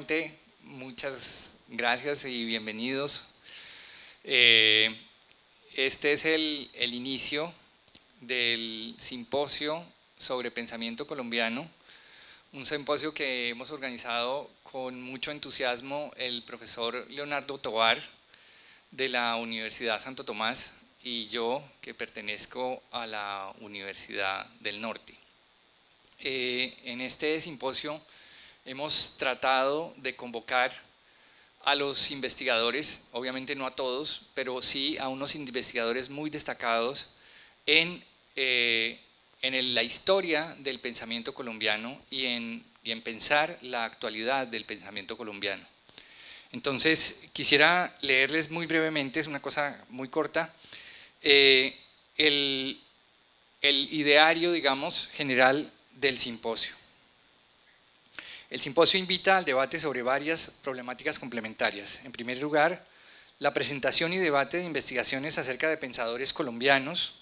nuevamente muchas gracias y bienvenidos. Este es el inicio del simposio sobre pensamiento colombiano, un simposio que hemos organizado con mucho entusiasmo el profesor Leonardo Tovar de la Universidad Santo Tomás y yo, que pertenezco a la Universidad del Norte. En este simposio hemos tratado de convocar a los investigadores, obviamente no a todos, pero sí a unos investigadores muy destacados en la historia del pensamiento colombiano y en pensar la actualidad del pensamiento colombiano. Entonces, quisiera leerles muy brevemente, es una cosa muy corta, el ideario, digamos, general del simposio. El simposio invita al debate sobre varias problemáticas complementarias. En primer lugar, la presentación y debate de investigaciones acerca de pensadores colombianos,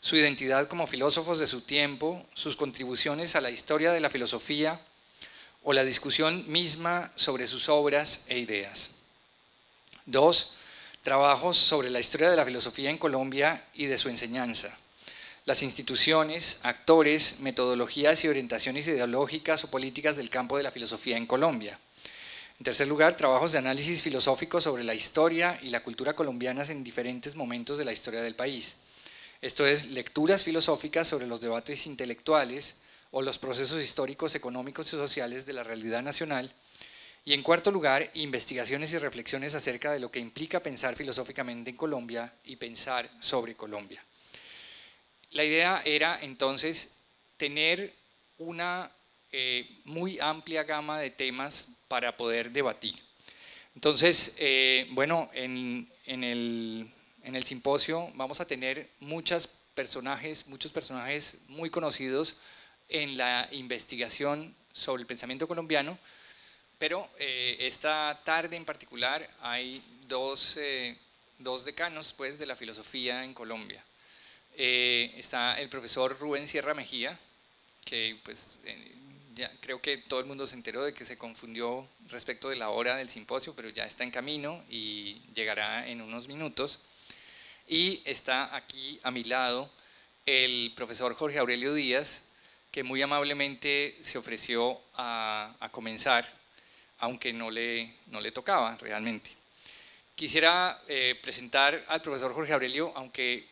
su identidad como filósofos de su tiempo, sus contribuciones a la historia de la filosofía o la discusión misma sobre sus obras e ideas. 2. Trabajos sobre la historia de la filosofía en Colombia y de su enseñanza. Las instituciones, actores, metodologías y orientaciones ideológicas o políticas del campo de la filosofía en Colombia. En tercer lugar, trabajos de análisis filosófico sobre la historia y la cultura colombianas en diferentes momentos de la historia del país. Esto es, lecturas filosóficas sobre los debates intelectuales o los procesos históricos, económicos y sociales de la realidad nacional. Y en cuarto lugar, investigaciones y reflexiones acerca de lo que implica pensar filosóficamente en Colombia y pensar sobre Colombia. La idea era entonces tener una muy amplia gama de temas para poder debatir. Entonces, bueno, en el simposio vamos a tener muchos personajes muy conocidos en la investigación sobre el pensamiento colombiano, pero esta tarde en particular hay dos decanos pues, de la filosofía en Colombia. Está el profesor Rubén Sierra Mejía, que pues ya creo que todo el mundo se enteró de que se confundió respecto de la hora del simposio, pero ya está en camino y llegará en unos minutos. Y está aquí a mi lado el profesor Jorge Aurelio Díaz, que muy amablemente se ofreció a comenzar, aunque no le tocaba realmente. Quisiera presentar al profesor Jorge Aurelio, aunque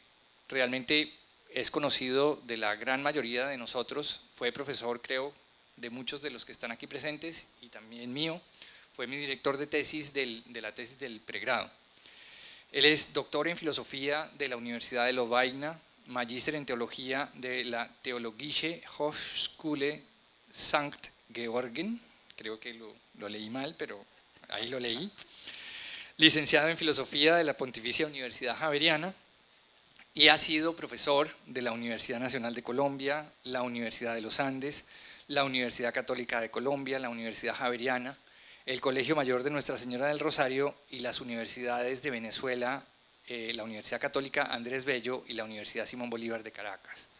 realmente es conocido de la gran mayoría de nosotros, fue profesor, creo, de muchos de los que están aquí presentes y también mío, fue mi director de tesis de la tesis del pregrado. Él es doctor en filosofía de la Universidad de Lovaina, magíster en teología de la Theologische Hochschule Sankt Georgen, creo que lo leí mal, pero ahí lo leí, licenciado en filosofía de la Pontificia Universidad Javeriana, y ha sido profesor de la Universidad Nacional de Colombia, la Universidad de los Andes, la Universidad Católica de Colombia, la Universidad Javeriana, el Colegio Mayor de Nuestra Señora del Rosario y las universidades de Venezuela, la Universidad Católica Andrés Bello y la Universidad Simón Bolívar de Caracas.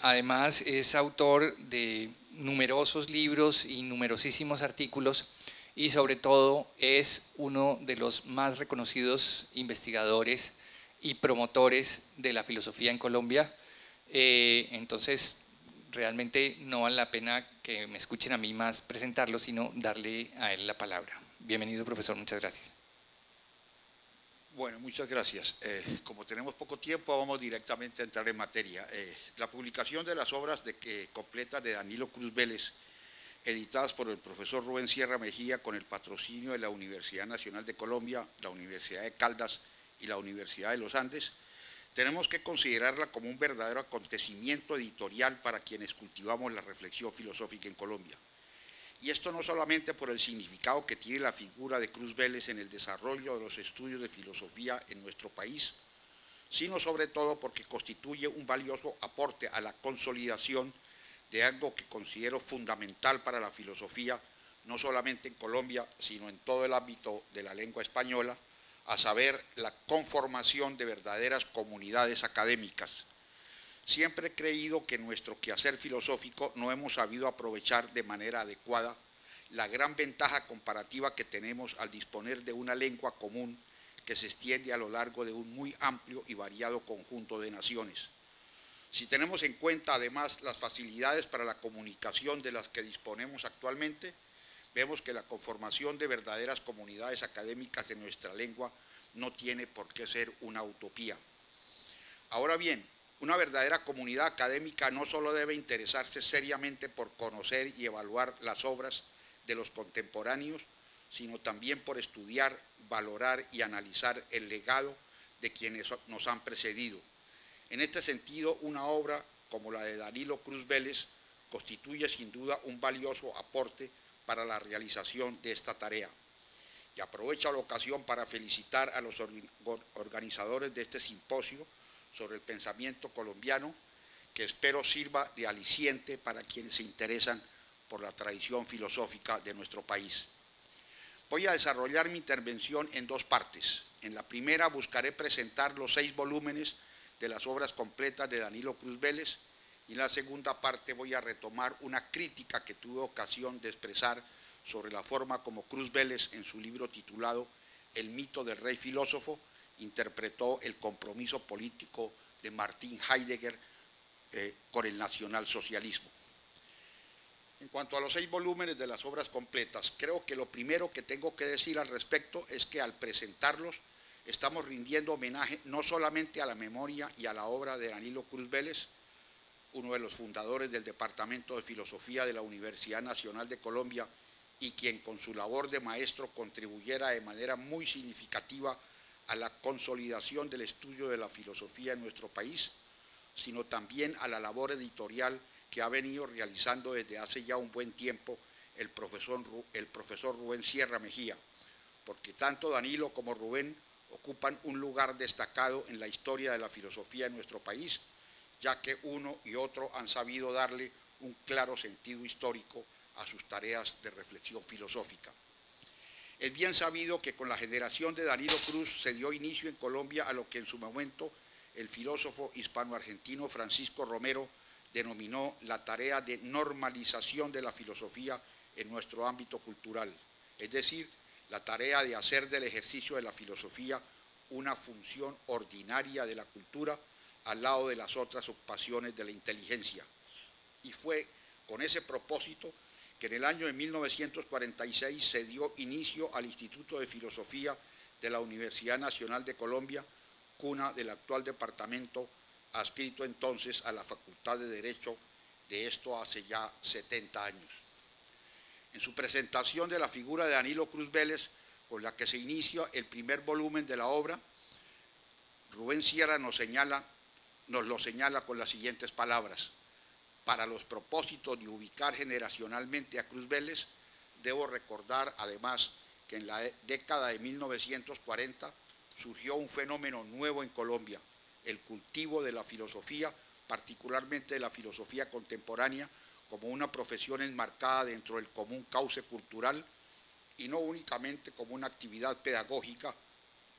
Además es autor de numerosos libros y numerosísimos artículos y sobre todo es uno de los más reconocidos investigadores y promotores de la filosofía en Colombia. Entonces realmente no vale la pena que me escuchen a mí más presentarlo, sino darle a él la palabra. Bienvenido, profesor, muchas gracias. Bueno, muchas gracias. Como tenemos poco tiempo, vamos directamente a entrar en materia. La publicación de las obras completas de Danilo Cruz Vélez, editadas por el profesor Rubén Sierra Mejía con el patrocinio de la Universidad Nacional de Colombia, la Universidad de Caldas y la Universidad de los Andes, tenemos que considerarla como un verdadero acontecimiento editorial para quienes cultivamos la reflexión filosófica en Colombia. Y esto no solamente por el significado que tiene la figura de Cruz Vélez en el desarrollo de los estudios de filosofía en nuestro país, sino sobre todo porque constituye un valioso aporte a la consolidación de algo que considero fundamental para la filosofía, no solamente en Colombia, sino en todo el ámbito de la lengua española, a saber, la conformación de verdaderas comunidades académicas. Siempre he creído que en nuestro quehacer filosófico no hemos sabido aprovechar de manera adecuada la gran ventaja comparativa que tenemos al disponer de una lengua común que se extiende a lo largo de un muy amplio y variado conjunto de naciones. Si tenemos en cuenta además las facilidades para la comunicación de las que disponemos actualmente, vemos que la conformación de verdaderas comunidades académicas en nuestra lengua no tiene por qué ser una utopía. Ahora bien, una verdadera comunidad académica no solo debe interesarse seriamente por conocer y evaluar las obras de los contemporáneos, sino también por estudiar, valorar y analizar el legado de quienes nos han precedido. En este sentido, una obra como la de Danilo Cruz Vélez constituye sin duda un valioso aporte para la realización de esta tarea. Y aprovecho la ocasión para felicitar a los organizadores de este simposio sobre el pensamiento colombiano, que espero sirva de aliciente para quienes se interesan por la tradición filosófica de nuestro país. Voy a desarrollar mi intervención en dos partes. En la primera buscaré presentar los 6 volúmenes de las obras completas de Danilo Cruz Vélez, y en la segunda parte voy a retomar una crítica que tuve ocasión de expresar sobre la forma como Cruz Vélez, en su libro titulado El mito del rey filósofo, interpretó el compromiso político de Martin Heidegger con el nacionalsocialismo. En cuanto a los 6 volúmenes de las obras completas, creo que lo primero que tengo que decir al respecto es que al presentarlos estamos rindiendo homenaje no solamente a la memoria y a la obra de Danilo Cruz Vélez, uno de los fundadores del Departamento de Filosofía de la Universidad Nacional de Colombia y quien con su labor de maestro contribuyera de manera muy significativa a la consolidación del estudio de la filosofía en nuestro país, sino también a la labor editorial que ha venido realizando desde hace ya un buen tiempo el profesor Rubén Sierra Mejía, porque tanto Danilo como Rubén ocupan un lugar destacado en la historia de la filosofía en nuestro país, ya que uno y otro han sabido darle un claro sentido histórico a sus tareas de reflexión filosófica. Es bien sabido que con la generación de Danilo Cruz se dio inicio en Colombia a lo que en su momento el filósofo hispano-argentino Francisco Romero denominó la tarea de normalización de la filosofía en nuestro ámbito cultural, es decir, la tarea de hacer del ejercicio de la filosofía una función ordinaria de la cultura al lado de las otras ocupaciones de la inteligencia. Y fue con ese propósito que en el año de 1946 se dio inicio al Instituto de Filosofía de la Universidad Nacional de Colombia, cuna del actual departamento, adscrito entonces a la Facultad de Derecho, de esto hace ya 70 años. En su presentación de la figura de Danilo Cruz Vélez, con la que se inicia el primer volumen de la obra, Rubén Sierra nos lo señala con las siguientes palabras: para los propósitos de ubicar generacionalmente a Cruz Vélez, debo recordar además que en la década de 1940 surgió un fenómeno nuevo en Colombia, el cultivo de la filosofía, particularmente de la filosofía contemporánea, como una profesión enmarcada dentro del común cauce cultural y no únicamente como una actividad pedagógica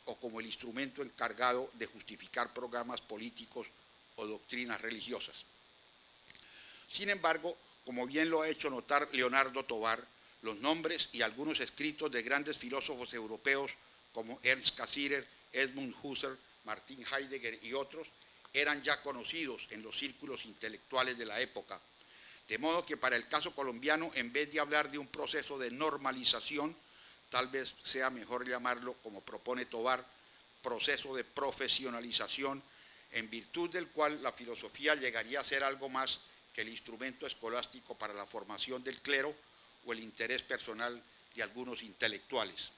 o como el instrumento encargado de justificar programas políticos o doctrinas religiosas. Sin embargo, como bien lo ha hecho notar Leonardo Tovar, los nombres y algunos escritos de grandes filósofos europeos como Ernst Cassirer, Edmund Husserl, Martin Heidegger y otros eran ya conocidos en los círculos intelectuales de la época. De modo que para el caso colombiano, en vez de hablar de un proceso de normalización, tal vez sea mejor llamarlo, como propone Tovar, proceso de profesionalización, en virtud del cual la filosofía llegaría a ser algo más que el instrumento escolástico para la formación del clero o el interés personal de algunos intelectuales.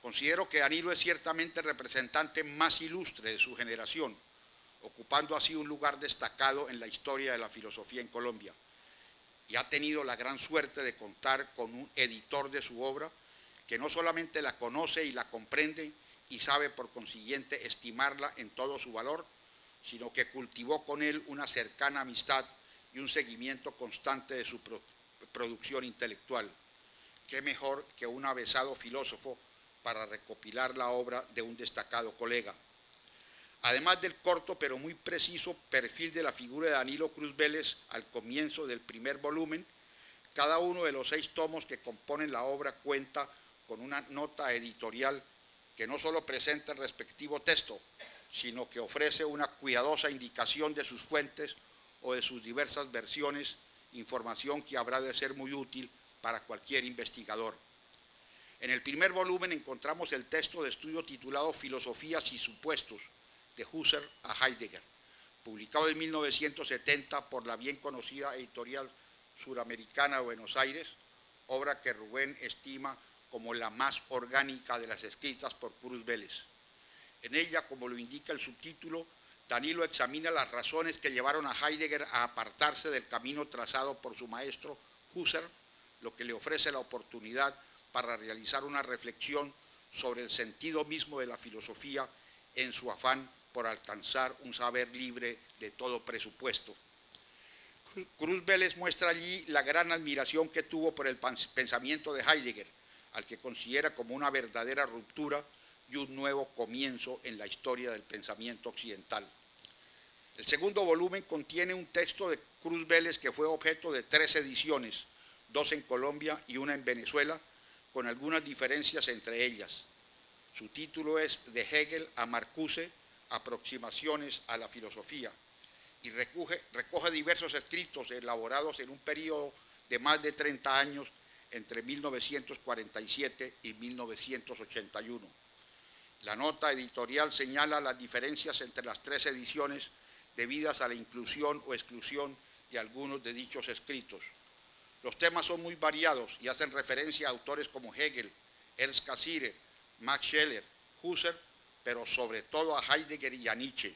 Considero que Danilo es ciertamente el representante más ilustre de su generación, ocupando así un lugar destacado en la historia de la filosofía en Colombia, y ha tenido la gran suerte de contar con un editor de su obra que no solamente la conoce y la comprende y sabe por consiguiente estimarla en todo su valor, sino que cultivó con él una cercana amistad y un seguimiento constante de su producción intelectual. ¿Qué mejor que un avesado filósofo para recopilar la obra de un destacado colega? Además del corto pero muy preciso perfil de la figura de Danilo Cruz Vélez al comienzo del primer volumen, Cada uno de los 6 tomos que componen la obra cuenta con una nota editorial que no solo presenta el respectivo texto, sino que ofrece una cuidadosa indicación de sus fuentes o de sus diversas versiones, información que habrá de ser muy útil para cualquier investigador. En el primer volumen encontramos el texto de estudio titulado Filosofías y supuestos, de Husserl a Heidegger, publicado en 1970 por la bien conocida editorial suramericana de Buenos Aires, obra que Rubén estima como la más orgánica de las escritas por Cruz Vélez. En ella, como lo indica el subtítulo, Danilo examina las razones que llevaron a Heidegger a apartarse del camino trazado por su maestro Husserl, lo que le ofrece la oportunidad para realizar una reflexión sobre el sentido mismo de la filosofía en su afán por alcanzar un saber libre de todo presupuesto. Cruz Vélez muestra allí la gran admiración que tuvo por el pensamiento de Heidegger, al que considera como una verdadera ruptura y un nuevo comienzo en la historia del pensamiento occidental. El segundo volumen contiene un texto de Cruz Vélez que fue objeto de 3 ediciones, 2 en Colombia y 1 en Venezuela, con algunas diferencias entre ellas. Su título es De Hegel a Marcuse, aproximaciones a la filosofía, y recoge diversos escritos elaborados en un periodo de más de 30 años entre 1947 y 1981. La nota editorial señala las diferencias entre las 3 ediciones debidas a la inclusión o exclusión de algunos de dichos escritos. Los temas son muy variados y hacen referencia a autores como Hegel, Ernst Cassirer, Max Scheler, Husserl, pero sobre todo a Heidegger y a Nietzsche.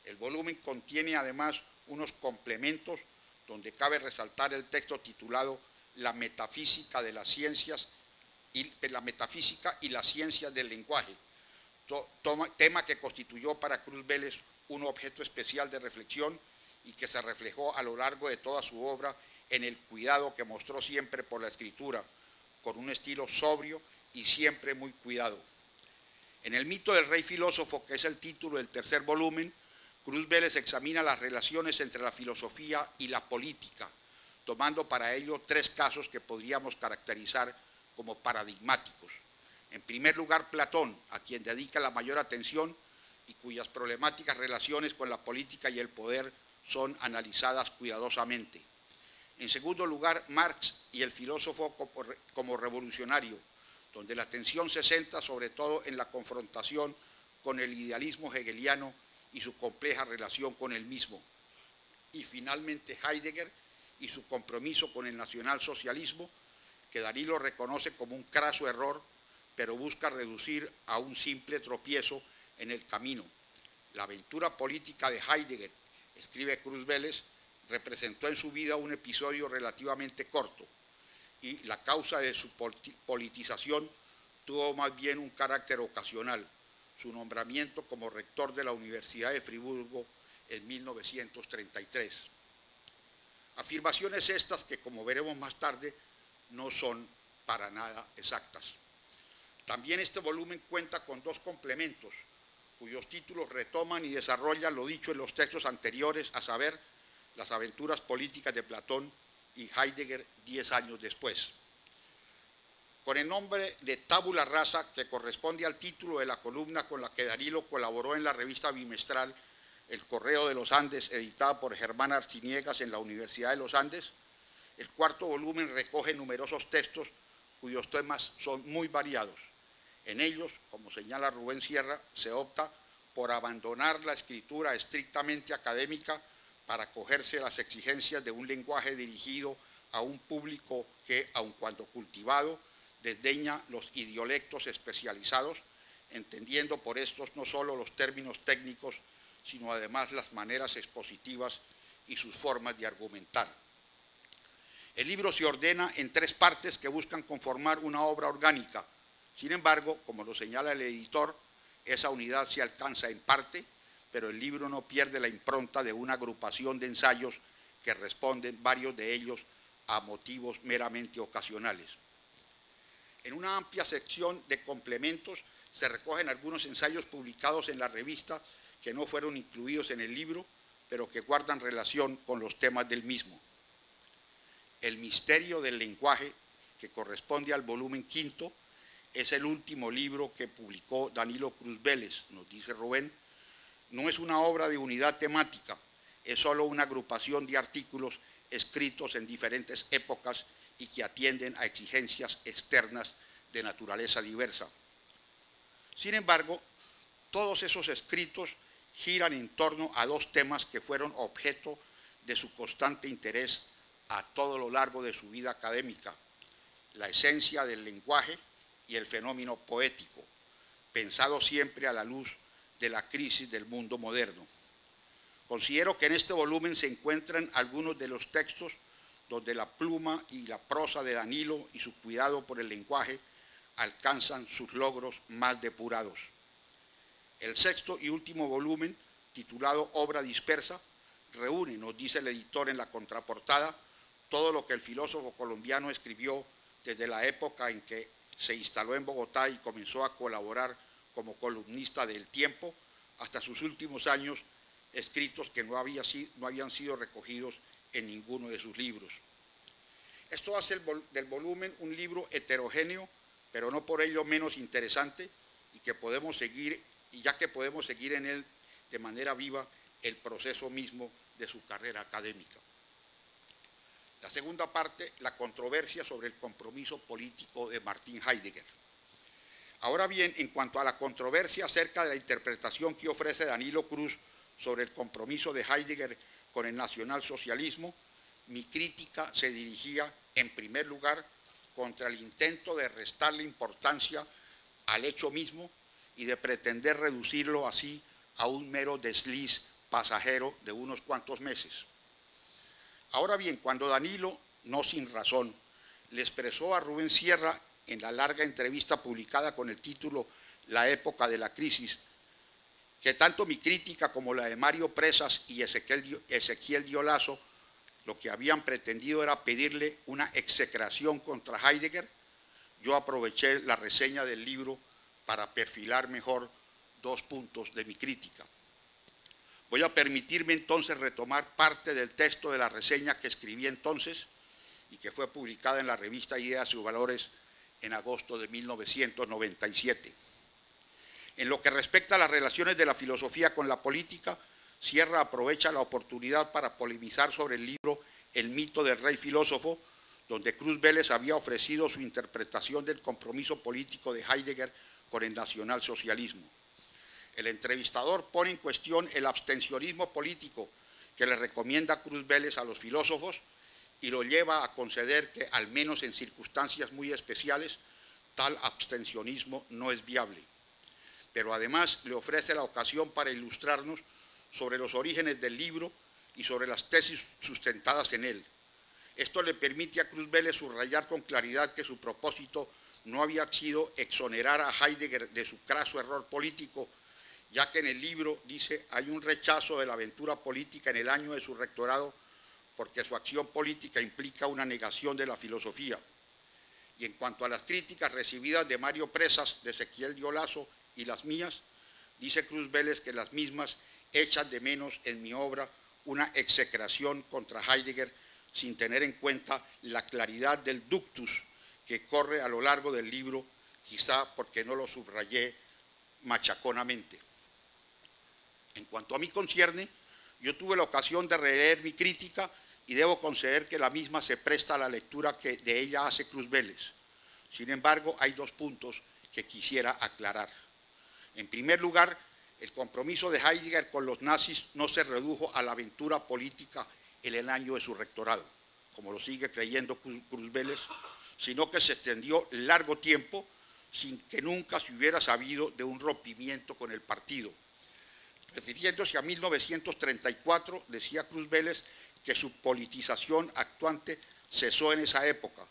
El volumen contiene además unos complementos donde cabe resaltar el texto titulado La metafísica de las ciencias y la metafísica y las ciencias del lenguaje, tema que constituyó para Cruz Vélez un objeto especial de reflexión y que se reflejó a lo largo de toda su obra en el cuidado que mostró siempre por la escritura, con un estilo sobrio y siempre muy cuidado. En El mito del rey filósofo, que es el título del tercer volumen, Cruz Vélez examina las relaciones entre la filosofía y la política, tomando para ello 3 casos que podríamos caracterizar como paradigmáticos. En primer lugar, Platón, a quien dedica la mayor atención y cuyas problemáticas relaciones con la política y el poder son analizadas cuidadosamente. En segundo lugar, Marx y el filósofo como revolucionario, donde la atención se centra sobre todo en la confrontación con el idealismo hegeliano y su compleja relación con el mismo. Y finalmente Heidegger y su compromiso con el nacionalsocialismo, que Danilo reconoce como un craso error, pero busca reducir a un simple tropiezo en el camino. La aventura política de Heidegger, escribe Cruz Vélez, representó en su vida un episodio relativamente corto y la causa de su politización tuvo más bien un carácter ocasional, su nombramiento como rector de la Universidad de Friburgo en 1933. Afirmaciones estas que, como veremos más tarde, no son para nada exactas. También este volumen cuenta con 2 complementos, cuyos títulos retoman y desarrollan lo dicho en los textos anteriores, a saber, Las aventuras políticas de Platón y Heidegger 10 años después. Con el nombre de Tabula Rasa, que corresponde al título de la columna con la que Danilo colaboró en la revista bimestral El Correo de los Andes, editada por Germán Arciniegas en la Universidad de los Andes, el 4º volumen recoge numerosos textos cuyos temas son muy variados. En ellos, como señala Rubén Sierra, se opta por abandonar la escritura estrictamente académica para acogerse a las exigencias de un lenguaje dirigido a un público que, aun cuando cultivado, desdeña los idiolectos especializados, entendiendo por estos no solo los términos técnicos, sino además las maneras expositivas y sus formas de argumentar. El libro se ordena en 3 partes que buscan conformar una obra orgánica. Sin embargo, como lo señala el editor, esa unidad se alcanza en parte, pero el libro no pierde la impronta de una agrupación de ensayos que responden, varios de ellos, a motivos meramente ocasionales. En una amplia sección de complementos se recogen algunos ensayos publicados en la revista que no fueron incluidos en el libro, pero que guardan relación con los temas del mismo. El misterio del lenguaje, que corresponde al volumen quinto, es el último libro que publicó Danilo Cruz Vélez, nos dice Rubén. No es una obra de unidad temática, es solo una agrupación de artículos escritos en diferentes épocas y que atienden a exigencias externas de naturaleza diversa. Sin embargo, todos esos escritos giran en torno a dos temas que fueron objeto de su constante interés a todo lo largo de su vida académica: la esencia del lenguaje y el fenómeno poético, pensado siempre a la luz de la crisis del mundo moderno. Considero que en este volumen se encuentran algunos de los textos donde la pluma y la prosa de Danilo y su cuidado por el lenguaje alcanzan sus logros más depurados. El sexto y último volumen, titulado Obra dispersa, reúne, nos dice el editor en la contraportada, todo lo que el filósofo colombiano escribió desde la época en que se instaló en Bogotá y comenzó a colaborar como columnista de El Tiempo, hasta sus últimos años, escritos que no habían sido recogidos en ninguno de sus libros. Esto hace del volumen un libro heterogéneo, pero no por ello menos interesante, ya que podemos seguir en él de manera viva el proceso mismo de su carrera académica. La segunda parte, la controversia sobre el compromiso político de Martin Heidegger. Ahora bien, en cuanto a la controversia acerca de la interpretación que ofrece Danilo Cruz sobre el compromiso de Heidegger con el nacionalsocialismo, mi crítica se dirigía, en primer lugar, contra el intento de restarle importancia al hecho mismo y de pretender reducirlo así a un mero desliz pasajero de unos cuantos meses. Ahora bien, cuando Danilo, no sin razón, le expresó a Rubén Sierra en la larga entrevista publicada con el título La época de la crisis, que tanto mi crítica como la de Mario Presas y Ezequiel Diolazo lo que habían pretendido era pedirle una execración contra Heidegger, yo aproveché la reseña del libro para perfilar mejor dos puntos de mi crítica. Voy a permitirme entonces retomar parte del texto de la reseña que escribí entonces y que fue publicada en la revista Ideas y Valores en agosto de 1997. En lo que respecta a las relaciones de la filosofía con la política, Sierra aprovecha la oportunidad para polemizar sobre el libro El mito del rey filósofo, donde Cruz Vélez había ofrecido su interpretación del compromiso político de Heidegger con el nacionalsocialismo. El entrevistador pone en cuestión el abstencionismo político que le recomienda Cruz Vélez a los filósofos y lo lleva a conceder que, al menos en circunstancias muy especiales, tal abstencionismo no es viable. Pero además le ofrece la ocasión para ilustrarnos sobre los orígenes del libro y sobre las tesis sustentadas en él. Esto le permite a Cruz Vélez subrayar con claridad que su propósito no había sido exonerar a Heidegger de su craso error político, ya que en el libro, dice, hay un rechazo de la aventura política en el año de su rectorado porque su acción política implica una negación de la filosofía. Y en cuanto a las críticas recibidas de Mario Presas, de Ezequiel Diolazo y las mías, dice Cruz Vélez que las mismas echan de menos en mi obra una execración contra Heidegger sin tener en cuenta la claridad del ductus que corre a lo largo del libro, quizá porque no lo subrayé machaconamente. En cuanto a mí concierne, yo tuve la ocasión de releer mi crítica y debo conceder que la misma se presta a la lectura que de ella hace Cruz Vélez. Sin embargo, hay dos puntos que quisiera aclarar. En primer lugar, el compromiso de Heidegger con los nazis no se redujo a la aventura política en el año de su rectorado, como lo sigue creyendo Cruz Vélez, sino que se extendió largo tiempo sin que nunca se hubiera sabido de un rompimiento con el partido. Refiriéndose a 1934, decía Cruz Vélez que su politización actuante cesó en esa época,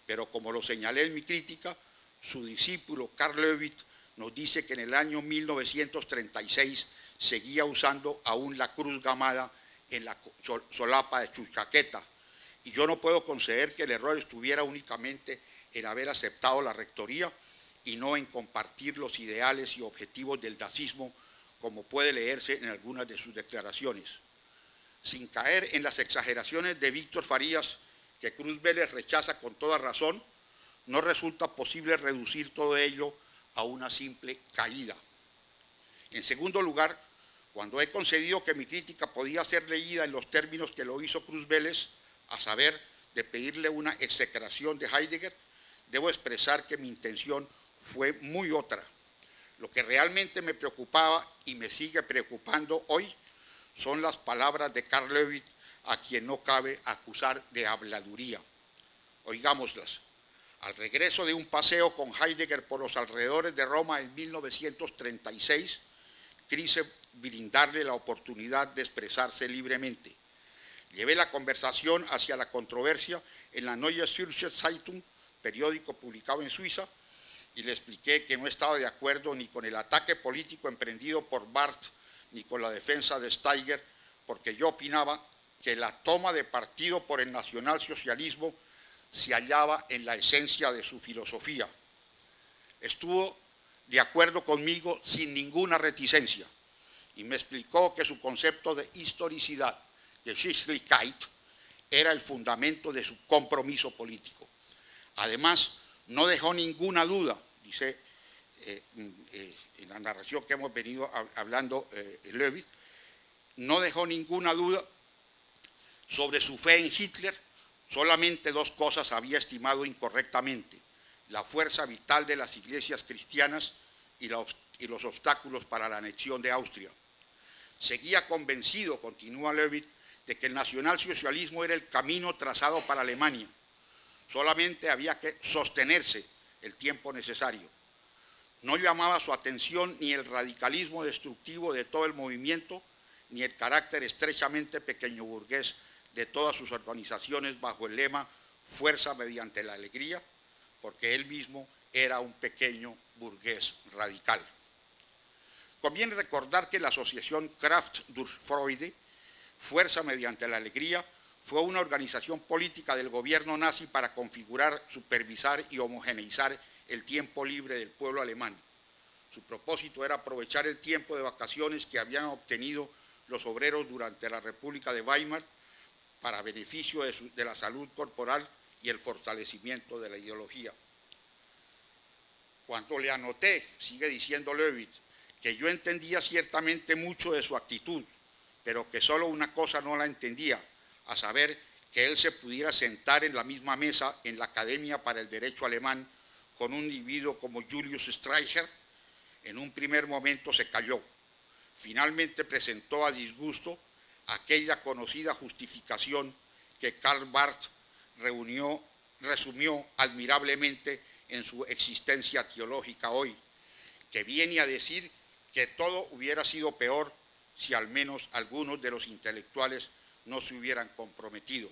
pero como lo señalé en mi crítica, su discípulo Karl Levitt nos dice que en el año 1936 seguía usando aún la cruz gamada en la solapa de su chaqueta, y yo no puedo conceder que el error estuviera únicamente en haber aceptado la rectoría y no en compartir los ideales y objetivos del nazismo, como puede leerse en algunas de sus declaraciones. Sin caer en las exageraciones de Víctor Farías, que Cruz Vélez rechaza con toda razón, no resulta posible reducir todo ello a una simple caída. En segundo lugar, cuando he concedido que mi crítica podía ser leída en los términos que lo hizo Cruz Vélez, a saber, de pedirle una execración de Heidegger, debo expresar que mi intención fue muy otra. Lo que realmente me preocupaba y me sigue preocupando hoy son las palabras de Karl Löwith, a quien no cabe acusar de habladuría. Oigámoslas. Al regreso de un paseo con Heidegger por los alrededores de Roma en 1936, quise brindarle la oportunidad de expresarse libremente. Llevé la conversación hacia la controversia en la Neue Zürcher Zeitung, periódico publicado en Suiza, y le expliqué que no estaba de acuerdo ni con el ataque político emprendido por Barth, ni con la defensa de Steiger, porque yo opinaba que la toma de partido por el nacionalsocialismo se hallaba en la esencia de su filosofía. Estuvo de acuerdo conmigo sin ninguna reticencia y me explicó que su concepto de historicidad, de Geschichtlichkeit, era el fundamento de su compromiso político. Además, no dejó ninguna duda, dice en la narración que hemos venido hablando Löwith, no dejó ninguna duda sobre su fe en Hitler. Solamente dos cosas había estimado incorrectamente: la fuerza vital de las iglesias cristianas y los obstáculos para la anexión de Austria. Seguía convencido, continúa Löwith, de que el nacionalsocialismo era el camino trazado para Alemania. Solamente había que sostenerse el tiempo necesario. No llamaba su atención ni el radicalismo destructivo de todo el movimiento, ni el carácter estrechamente pequeño burgués de todas sus organizaciones bajo el lema "fuerza mediante la alegría", porque él mismo era un pequeño burgués radical. Conviene recordar que la asociación Kraft durch Freude, Fuerza mediante la Alegría, fue una organización política del gobierno nazi para configurar, supervisar y homogeneizar el tiempo libre del pueblo alemán. Su propósito era aprovechar el tiempo de vacaciones que habían obtenido los obreros durante la República de Weimar para beneficio de la salud corporal y el fortalecimiento de la ideología. Cuando le anoté, sigue diciendo Löwith, que yo entendía ciertamente mucho de su actitud, pero que solo una cosa no la entendía, a saber, que él se pudiera sentar en la misma mesa en la Academia para el Derecho Alemán con un individuo como Julius Streicher. En un primer momento se calló. Finalmente presentó a disgusto aquella conocida justificación que Karl Barth resumió admirablemente en su existencia teológica hoy, que viene a decir que todo hubiera sido peor si al menos algunos de los intelectuales no se hubieran comprometido.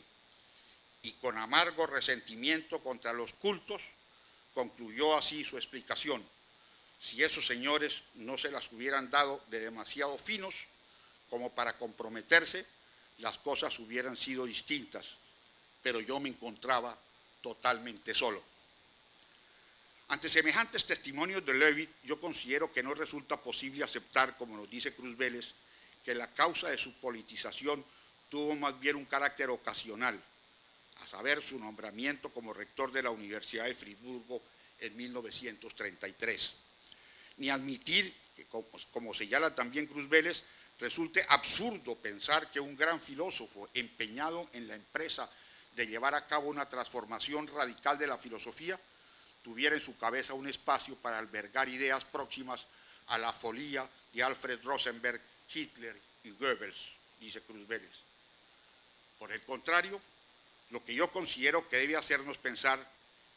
Y con amargo resentimiento contra los cultos, concluyó así su explicación: si esos señores no se las hubieran dado de demasiado finos como para comprometerse, las cosas hubieran sido distintas, pero yo me encontraba totalmente solo. Ante semejantes testimonios de Löwith, yo considero que no resulta posible aceptar, como nos dice Cruz Vélez, que la causa de su politización tuvo más bien un carácter ocasional, a saber, su nombramiento como rector de la Universidad de Friburgo en 1933. Ni admitir que, como señala también Cruz Vélez, resulte absurdo pensar que un gran filósofo empeñado en la empresa de llevar a cabo una transformación radical de la filosofía tuviera en su cabeza un espacio para albergar ideas próximas a la folía de Alfred Rosenberg, Hitler y Goebbels, dice Cruz Vélez. Por el contrario, lo que yo considero que debe hacernos pensar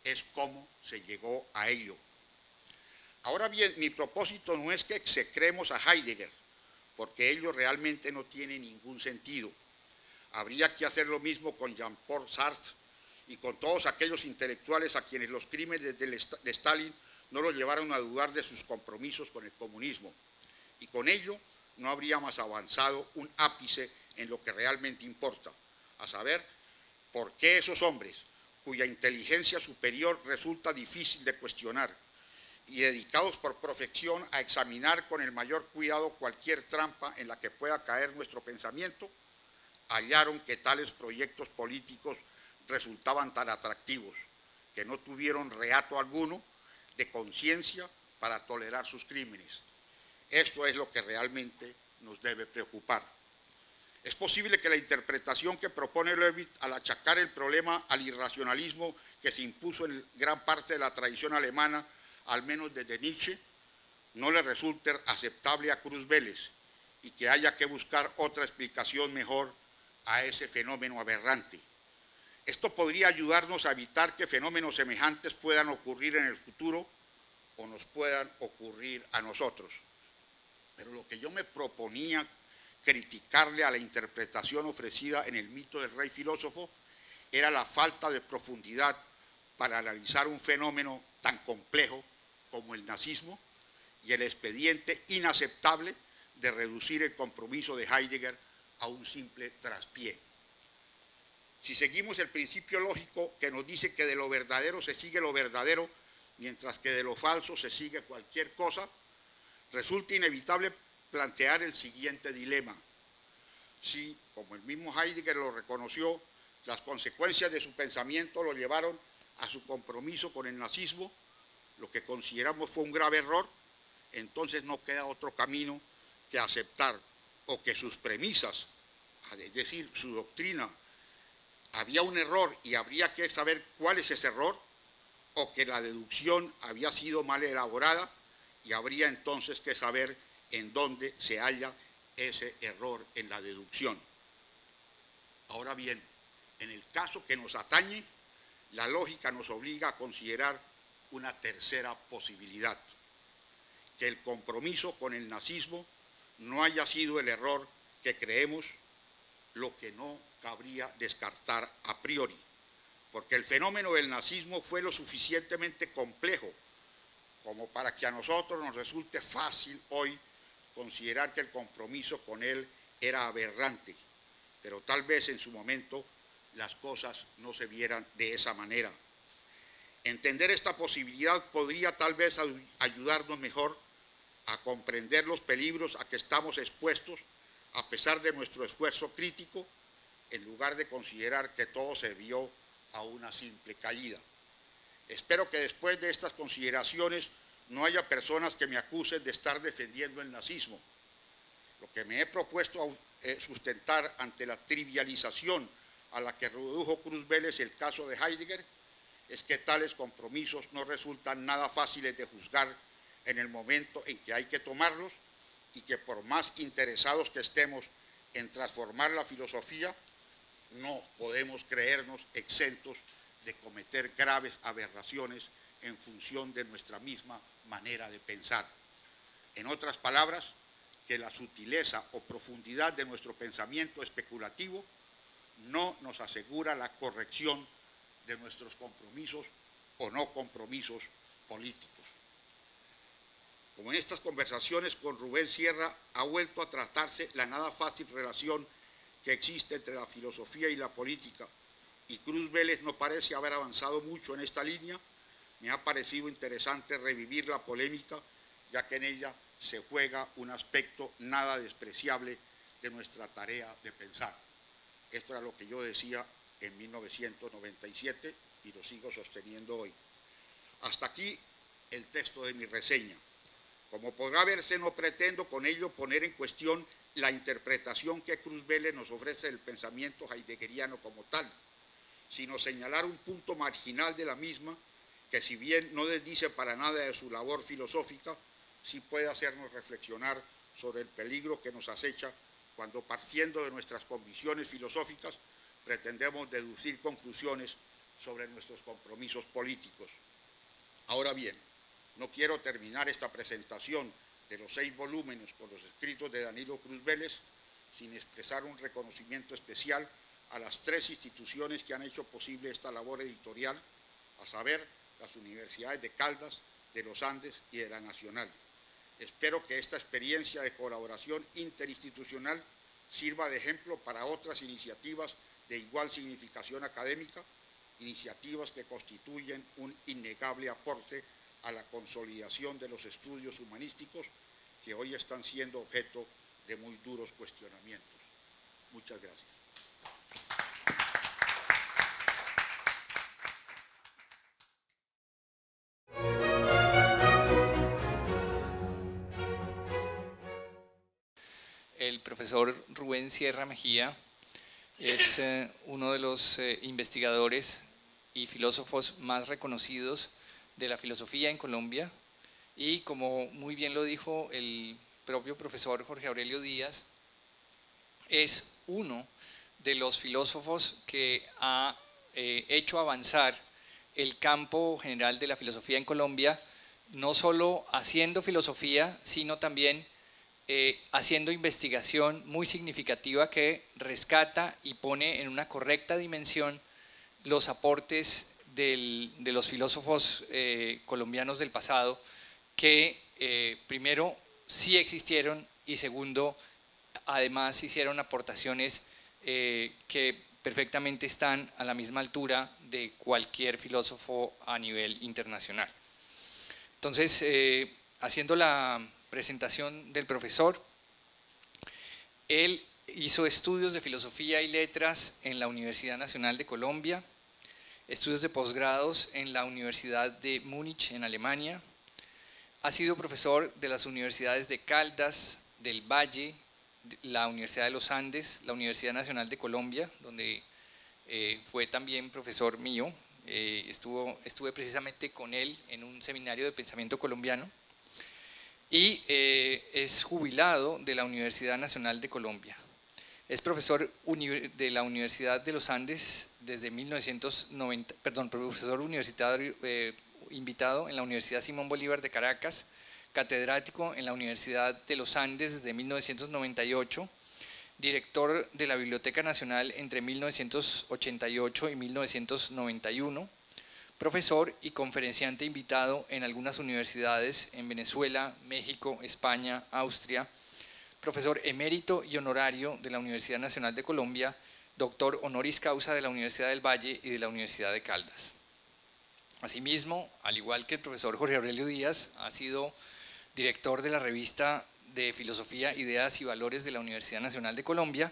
es cómo se llegó a ello. Ahora bien, mi propósito no es que execremos a Heidegger, porque ello realmente no tiene ningún sentido. Habría que hacer lo mismo con Jean-Paul Sartre y con todos aquellos intelectuales a quienes los crímenes de Stalin no los llevaron a dudar de sus compromisos con el comunismo. Y con ello no habríamos avanzado un ápice en lo que realmente importa, a saber, por qué esos hombres, cuya inteligencia superior resulta difícil de cuestionar, y dedicados por profesión a examinar con el mayor cuidado cualquier trampa en la que pueda caer nuestro pensamiento, hallaron que tales proyectos políticos resultaban tan atractivos, que no tuvieron reato alguno de conciencia para tolerar sus crímenes. Esto es lo que realmente nos debe preocupar. Es posible que la interpretación que propone Levitt al achacar el problema al irracionalismo que se impuso en gran parte de la tradición alemana, al menos desde Nietzsche, no le resulte aceptable a Cruz Vélez y que haya que buscar otra explicación mejor a ese fenómeno aberrante. Esto podría ayudarnos a evitar que fenómenos semejantes puedan ocurrir en el futuro o nos puedan ocurrir a nosotros. Pero lo que yo me proponía criticarle a la interpretación ofrecida en el mito del rey filósofo era la falta de profundidad para analizar un fenómeno tan complejo como el nazismo y el expediente inaceptable de reducir el compromiso de Heidegger a un simple traspié. Si seguimos el principio lógico que nos dice que de lo verdadero se sigue lo verdadero, mientras que de lo falso se sigue cualquier cosa, resulta inevitable plantear el siguiente dilema. Si, como el mismo Heidegger lo reconoció, las consecuencias de su pensamiento lo llevaron a su compromiso con el nazismo, lo que consideramos fue un grave error, entonces no queda otro camino que aceptar o que sus premisas, es decir, su doctrina, había un error y habría que saber cuál es ese error, o que la deducción había sido mal elaborada y habría entonces que saber en dónde se halla ese error en la deducción. Ahora bien, en el caso que nos atañe, la lógica nos obliga a considerar una tercera posibilidad, que el compromiso con el nazismo no haya sido el error que creemos, lo que no cabría descartar a priori, porque el fenómeno del nazismo fue lo suficientemente complejo como para que a nosotros nos resulte fácil hoy considerar que el compromiso con él era aberrante, pero tal vez en su momento las cosas no se vieran de esa manera. Entender esta posibilidad podría tal vez ayudarnos mejor a comprender los peligros a que estamos expuestos a pesar de nuestro esfuerzo crítico, en lugar de considerar que todo se debió a una simple caída. Espero que después de estas consideraciones no haya personas que me acusen de estar defendiendo el nazismo. Lo que me he propuesto sustentar ante la trivialización a la que redujo Cruz Vélez el caso de Heidegger es que tales compromisos no resultan nada fáciles de juzgar en el momento en que hay que tomarlos y que por más interesados que estemos en transformar la filosofía, no podemos creernos exentos de cometer graves aberraciones en función de nuestra misma manera de pensar. En otras palabras, que la sutileza o profundidad de nuestro pensamiento especulativo no nos asegura la corrección de nuestros compromisos o no compromisos políticos. Como en estas conversaciones con Rubén Sierra ha vuelto a tratarse la nada fácil relación que existe entre la filosofía y la política, y Cruz Vélez no parece haber avanzado mucho en esta línea, me ha parecido interesante revivir la polémica, ya que en ella se juega un aspecto nada despreciable de nuestra tarea de pensar. Esto era lo que yo decía en 1997 y lo sigo sosteniendo hoy. Hasta aquí el texto de mi reseña. Como podrá verse, no pretendo con ello poner en cuestión la interpretación que Cruz Vélez nos ofrece del pensamiento heideggeriano como tal, sino señalar un punto marginal de la misma que, si bien no desdice para nada de su labor filosófica, sí puede hacernos reflexionar sobre el peligro que nos acecha cuando, partiendo de nuestras convicciones filosóficas, pretendemos deducir conclusiones sobre nuestros compromisos políticos. Ahora bien, no quiero terminar esta presentación de los 6 volúmenes con los escritos de Danilo Cruz Vélez sin expresar un reconocimiento especial a las 3 instituciones que han hecho posible esta labor editorial, a saber, las universidades de Caldas, de los Andes y de la Nacional. Espero que esta experiencia de colaboración interinstitucional sirva de ejemplo para otras iniciativas de igual significación académica, iniciativas que constituyen un innegable aporte a la consolidación de los estudios humanísticos que hoy están siendo objeto de muy duros cuestionamientos. Muchas gracias. el profesor Rubén Sierra Mejía es uno de los investigadores y filósofos más reconocidos de la filosofía en Colombia, y como muy bien lo dijo el propio profesor Jorge Aurelio Díaz, es uno de los filósofos que ha hecho avanzar el campo general de la filosofía en Colombia, no solo haciendo filosofía, sino también haciendo investigación muy significativa que rescata y pone en una correcta dimensión los aportes de los filósofos colombianos del pasado, que primero sí existieron y segundo además hicieron aportaciones que perfectamente están a la misma altura de cualquier filósofo a nivel internacional. Entonces, haciendo la presentación del profesor, él hizo estudios de filosofía y letras en la Universidad Nacional de Colombia, estudios de posgrados en la Universidad de Múnich en Alemania, ha sido profesor de las universidades de Caldas, del Valle, la Universidad de los Andes, la Universidad Nacional de Colombia, donde fue también profesor mío. Estuve precisamente con él en un seminario de pensamiento colombiano, y es jubilado de la Universidad Nacional de Colombia. Es profesor de la Universidad de los Andes desde 1990, profesor universitario invitado en la Universidad Simón Bolívar de Caracas, catedrático en la Universidad de los Andes desde 1998, director de la Biblioteca Nacional entre 1988 y 1991, profesor y conferenciante invitado en algunas universidades en Venezuela, México, España, Austria, profesor emérito y honorario de la Universidad Nacional de Colombia, doctor honoris causa de la Universidad del Valle y de la Universidad de Caldas. Asimismo, al igual que el profesor Jorge Aurelio Díaz, ha sido director de la revista de Filosofía, Ideas y Valores de la Universidad Nacional de Colombia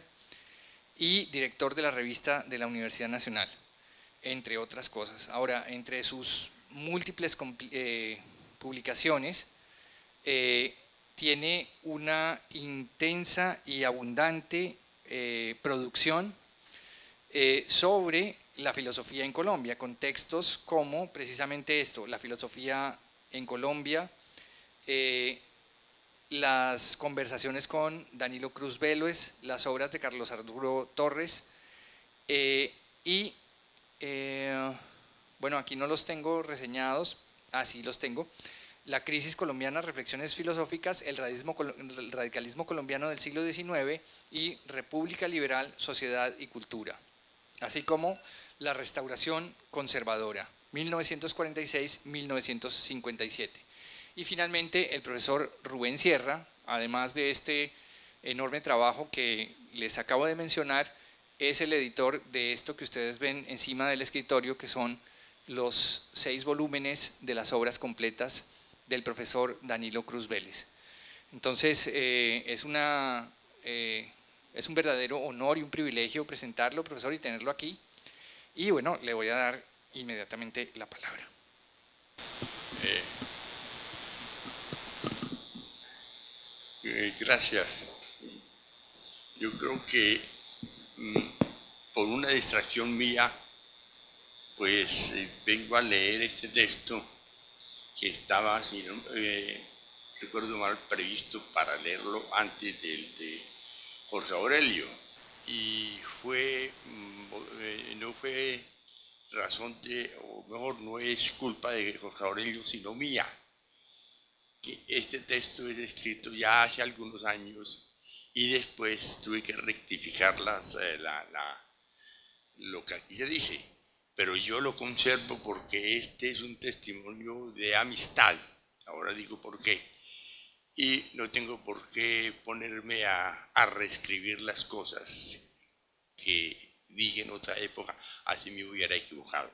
y director de la revista de la Universidad Nacional, entre otras cosas. Ahora, entre sus múltiples publicaciones, tiene una intensa y abundante producción sobre la filosofía en Colombia, con textos como precisamente esto, la filosofía en Colombia, las conversaciones con Danilo Cruz Vélez, las obras de Carlos Arturo Torres, y bueno, aquí no los tengo reseñados, sí los tengo: La crisis colombiana, reflexiones filosóficas, el radicalismo colombiano del siglo XIX y República Liberal, sociedad y cultura, así como La restauración conservadora, 1946-1957. Y finalmente el profesor Rubén Sierra, además de este enorme trabajo que les acabo de mencionar, es el editor de esto que ustedes ven encima del escritorio, que son los 6 volúmenes de las obras completas del profesor Danilo Cruz Vélez. Entonces, es un verdadero honor y un privilegio presentarlo, profesor, y tenerlo aquí. Y bueno, le voy a dar inmediatamente la palabra. Gracias. Yo creo que por una distracción mía, pues vengo a leer este texto que estaba, si no recuerdo mal, previsto para leerlo antes del de Jorge Aurelio, y no fue razón o mejor, no es culpa de Jorge Aurelio, sino mía, que este texto es escrito ya hace algunos años y después tuve que rectificar lo que aquí se dice, pero yo lo conservo porque este es un testimonio de amistad. Ahora digo por qué, y no tengo por qué ponerme a reescribir las cosas que dije en otra época, así me hubiera equivocado.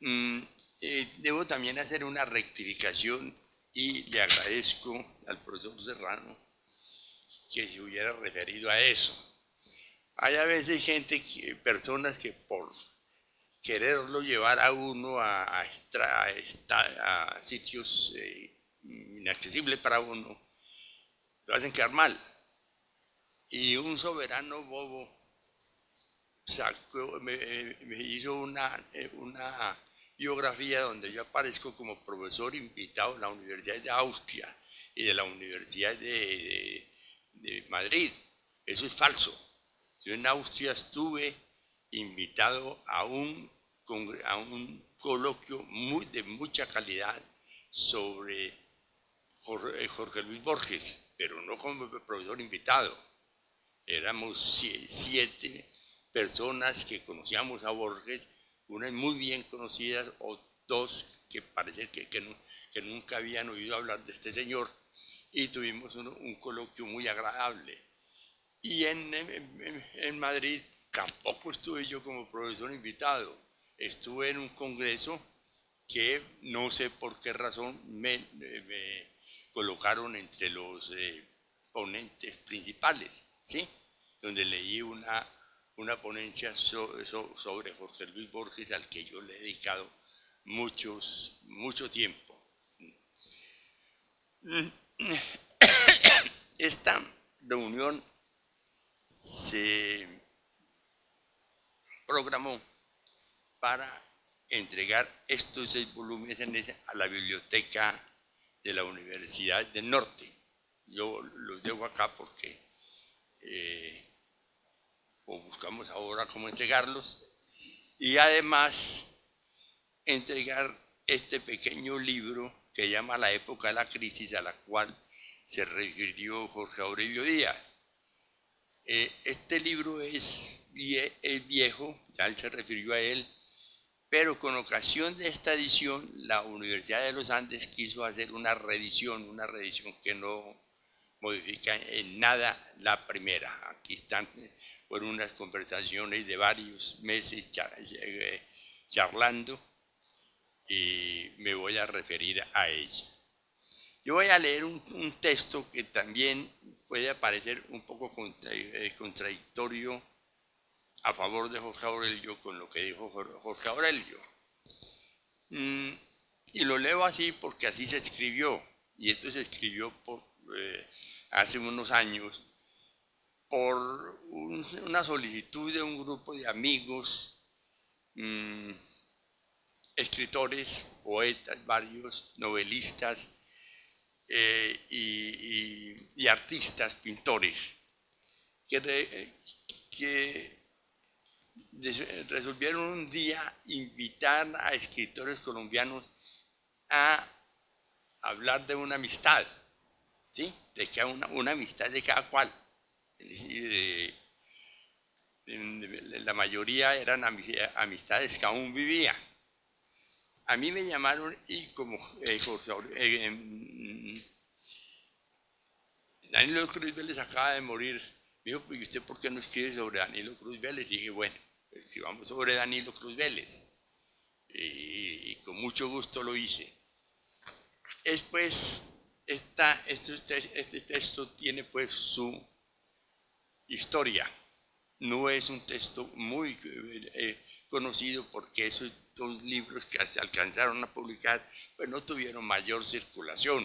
Debo también hacer una rectificación y le agradezco al profesor Serrano que se hubiera referido a eso. Hay a veces personas que por quererlo llevar a uno a sitios inaccesibles para uno, lo hacen quedar mal. y un soberano bobo me hizo una biografía donde yo aparezco como profesor invitado en la Universidad de Austria y de la Universidad de Madrid. Eso es falso. Yo en Austria estuve invitado a un coloquio de mucha calidad sobre Jorge Luis Borges, pero no como profesor invitado. Éramos 7 personas que conocíamos a Borges, unas muy bien conocidas o 2 que parece que nunca habían oído hablar de este señor, y tuvimos un coloquio muy agradable. Y en Madrid tampoco estuve yo como profesor invitado, estuve en un congreso que no sé por qué razón me colocaron entre los ponentes principales, ¿sí? Donde leí una ponencia sobre Jorge Luis Borges, al que yo le he dedicado mucho tiempo. Esta reunión se programó para entregar estos 6 volúmenes a la biblioteca de la Universidad del Norte. Yo los dejo acá porque buscamos ahora cómo entregarlos, y además entregar este pequeño libro que llama La época de la crisis, a la cual se refirió Jorge Aurelio Díaz. Este libro es viejo, ya él se refirió a él, pero con ocasión de esta edición la Universidad de los Andes quiso hacer una reedición que no modifica en nada la primera. Aquí están por unas conversaciones de varios meses charlando, y me voy a referir a ella. Yo voy a leer un texto que también puede parecer un poco contradictorio a favor de Jorge Aurelio con lo que dijo Jorge Aurelio. Y lo leo así porque así se escribió, y esto se escribió hace unos años por una solicitud de un grupo de amigos, escritores, poetas, varios novelistas y artistas, pintores, que resolvieron un día invitar a escritores colombianos a hablar de una amistad, ¿sí? De que una amistad de cada cual. Es decir, la mayoría eran amistades que aún vivían. A mí me llamaron, y como Danilo Cruz Vélez acaba de morir, me dijo: ¿y usted por qué no escribe sobre Danilo Cruz Vélez? Y dije: bueno, escribamos sobre Danilo Cruz Vélez. Y con mucho gusto lo hice. Después, este texto tiene pues su historia. No es un texto muy conocido, porque esos 2 libros que se alcanzaron a publicar pues no tuvieron mayor circulación.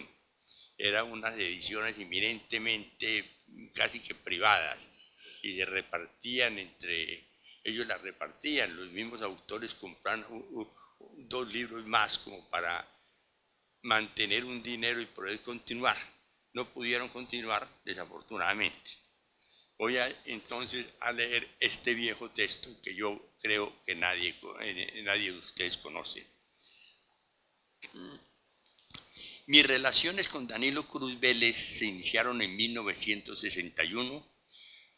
Eran unas ediciones eminentemente casi que privadas, y se repartían ellos las repartían, los mismos autores compraban 2 libros más como para mantener un dinero y poder continuar. No pudieron continuar, desafortunadamente. Voy entonces a leer este viejo texto que yo creo que nadie de ustedes conoce. Mis relaciones con Danilo Cruz Vélez se iniciaron en 1961,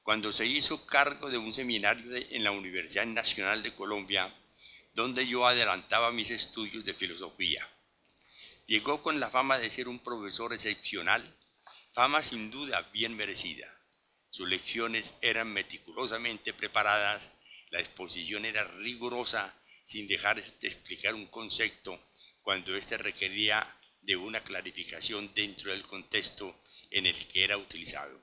cuando se hizo cargo de un seminario en la Universidad Nacional de Colombia, donde yo adelantaba mis estudios de filosofía. Llegó con la fama de ser un profesor excepcional, fama sin duda bien merecida. Sus lecciones eran meticulosamente preparadas, la exposición era rigurosa, sin dejar de explicar un concepto cuando éste requería de una clarificación dentro del contexto en el que era utilizado.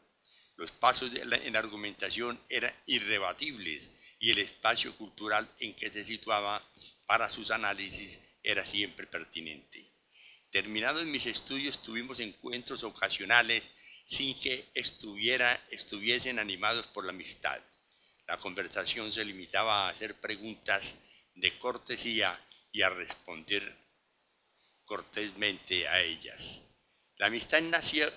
Los pasos en argumentación eran irrebatibles, y el espacio cultural en que se situaba para sus análisis era siempre pertinente. Terminados mis estudios, tuvimos encuentros ocasionales sin que estuviesen animados por la amistad. La conversación se limitaba a hacer preguntas de cortesía y a responder cortésmente a ellas. La amistad nació.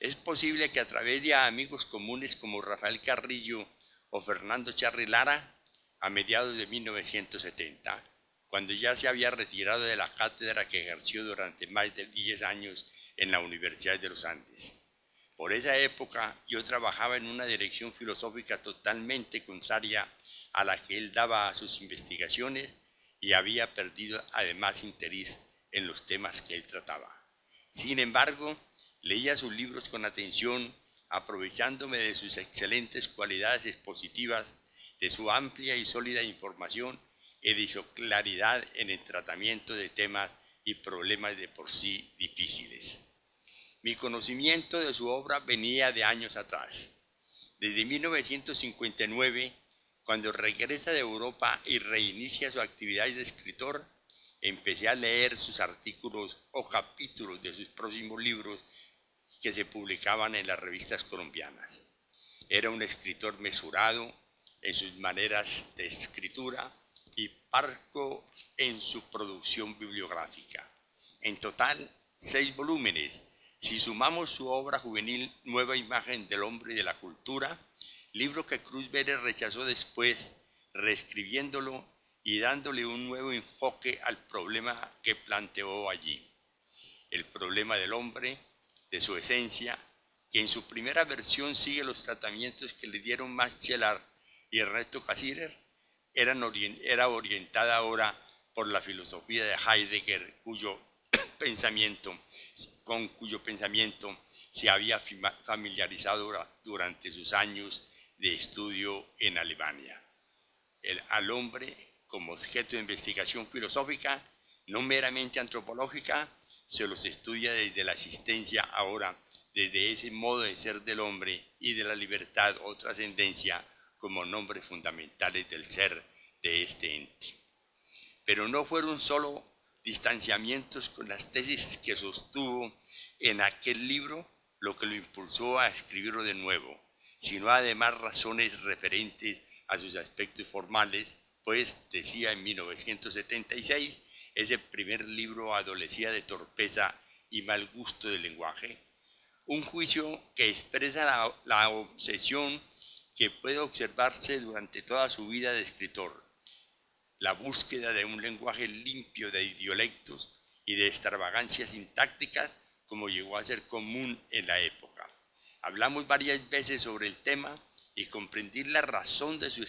Es posible que a través de amigos comunes como Rafael Carrillo o Fernando Charri Lara, a mediados de 1970, cuando ya se había retirado de la cátedra que ejerció durante más de 10 años en la Universidad de los Andes. Por esa época yo trabajaba en una dirección filosófica totalmente contraria a la que él daba a sus investigaciones y había perdido además interés en los temas que él trataba. Sin embargo, leía sus libros con atención, aprovechándome de sus excelentes cualidades expositivas, de su amplia y sólida información y de su claridad en el tratamiento de temas y problemas de por sí difíciles. Mi conocimiento de su obra venía de años atrás. Desde 1959, cuando regresa de Europa y reinicia su actividad de escritor, empecé a leer sus artículos o capítulos de sus próximos libros que se publicaban en las revistas colombianas. Era un escritor mesurado en sus maneras de escritura y parco en su producción bibliográfica. En total, 6 volúmenes. Si sumamos su obra juvenil Nueva Imagen del Hombre y de la Cultura, libro que Cruz Vélez rechazó después, reescribiéndolo y dándole un nuevo enfoque al problema que planteó allí. El problema del hombre, de su esencia, que en su primera versión sigue los tratamientos que le dieron Max Scheler y Ernesto Cassirer, era orientada ahora por la filosofía de Heidegger, con cuyo pensamiento se había familiarizado durante sus años de estudio en Alemania. Al hombre, como objeto de investigación filosófica, no meramente antropológica, se los estudia desde la existencia ahora, desde ese modo de ser del hombre y de la libertad o trascendencia como nombres fundamentales del ser de este ente. Pero no fueron solo distanciamientos con las tesis que sostuvo en aquel libro lo que lo impulsó a escribirlo de nuevo, sino además razones referentes a sus aspectos formales, pues, decía en 1976, ese primer libro adolecía de torpeza y mal gusto del lenguaje, un juicio que expresa la obsesión que puede observarse durante toda su vida de escritor, la búsqueda de un lenguaje limpio de idiolectos y de extravagancias sintácticas como llegó a ser común en la época. Hablamos varias veces sobre el tema y comprendí la razón de su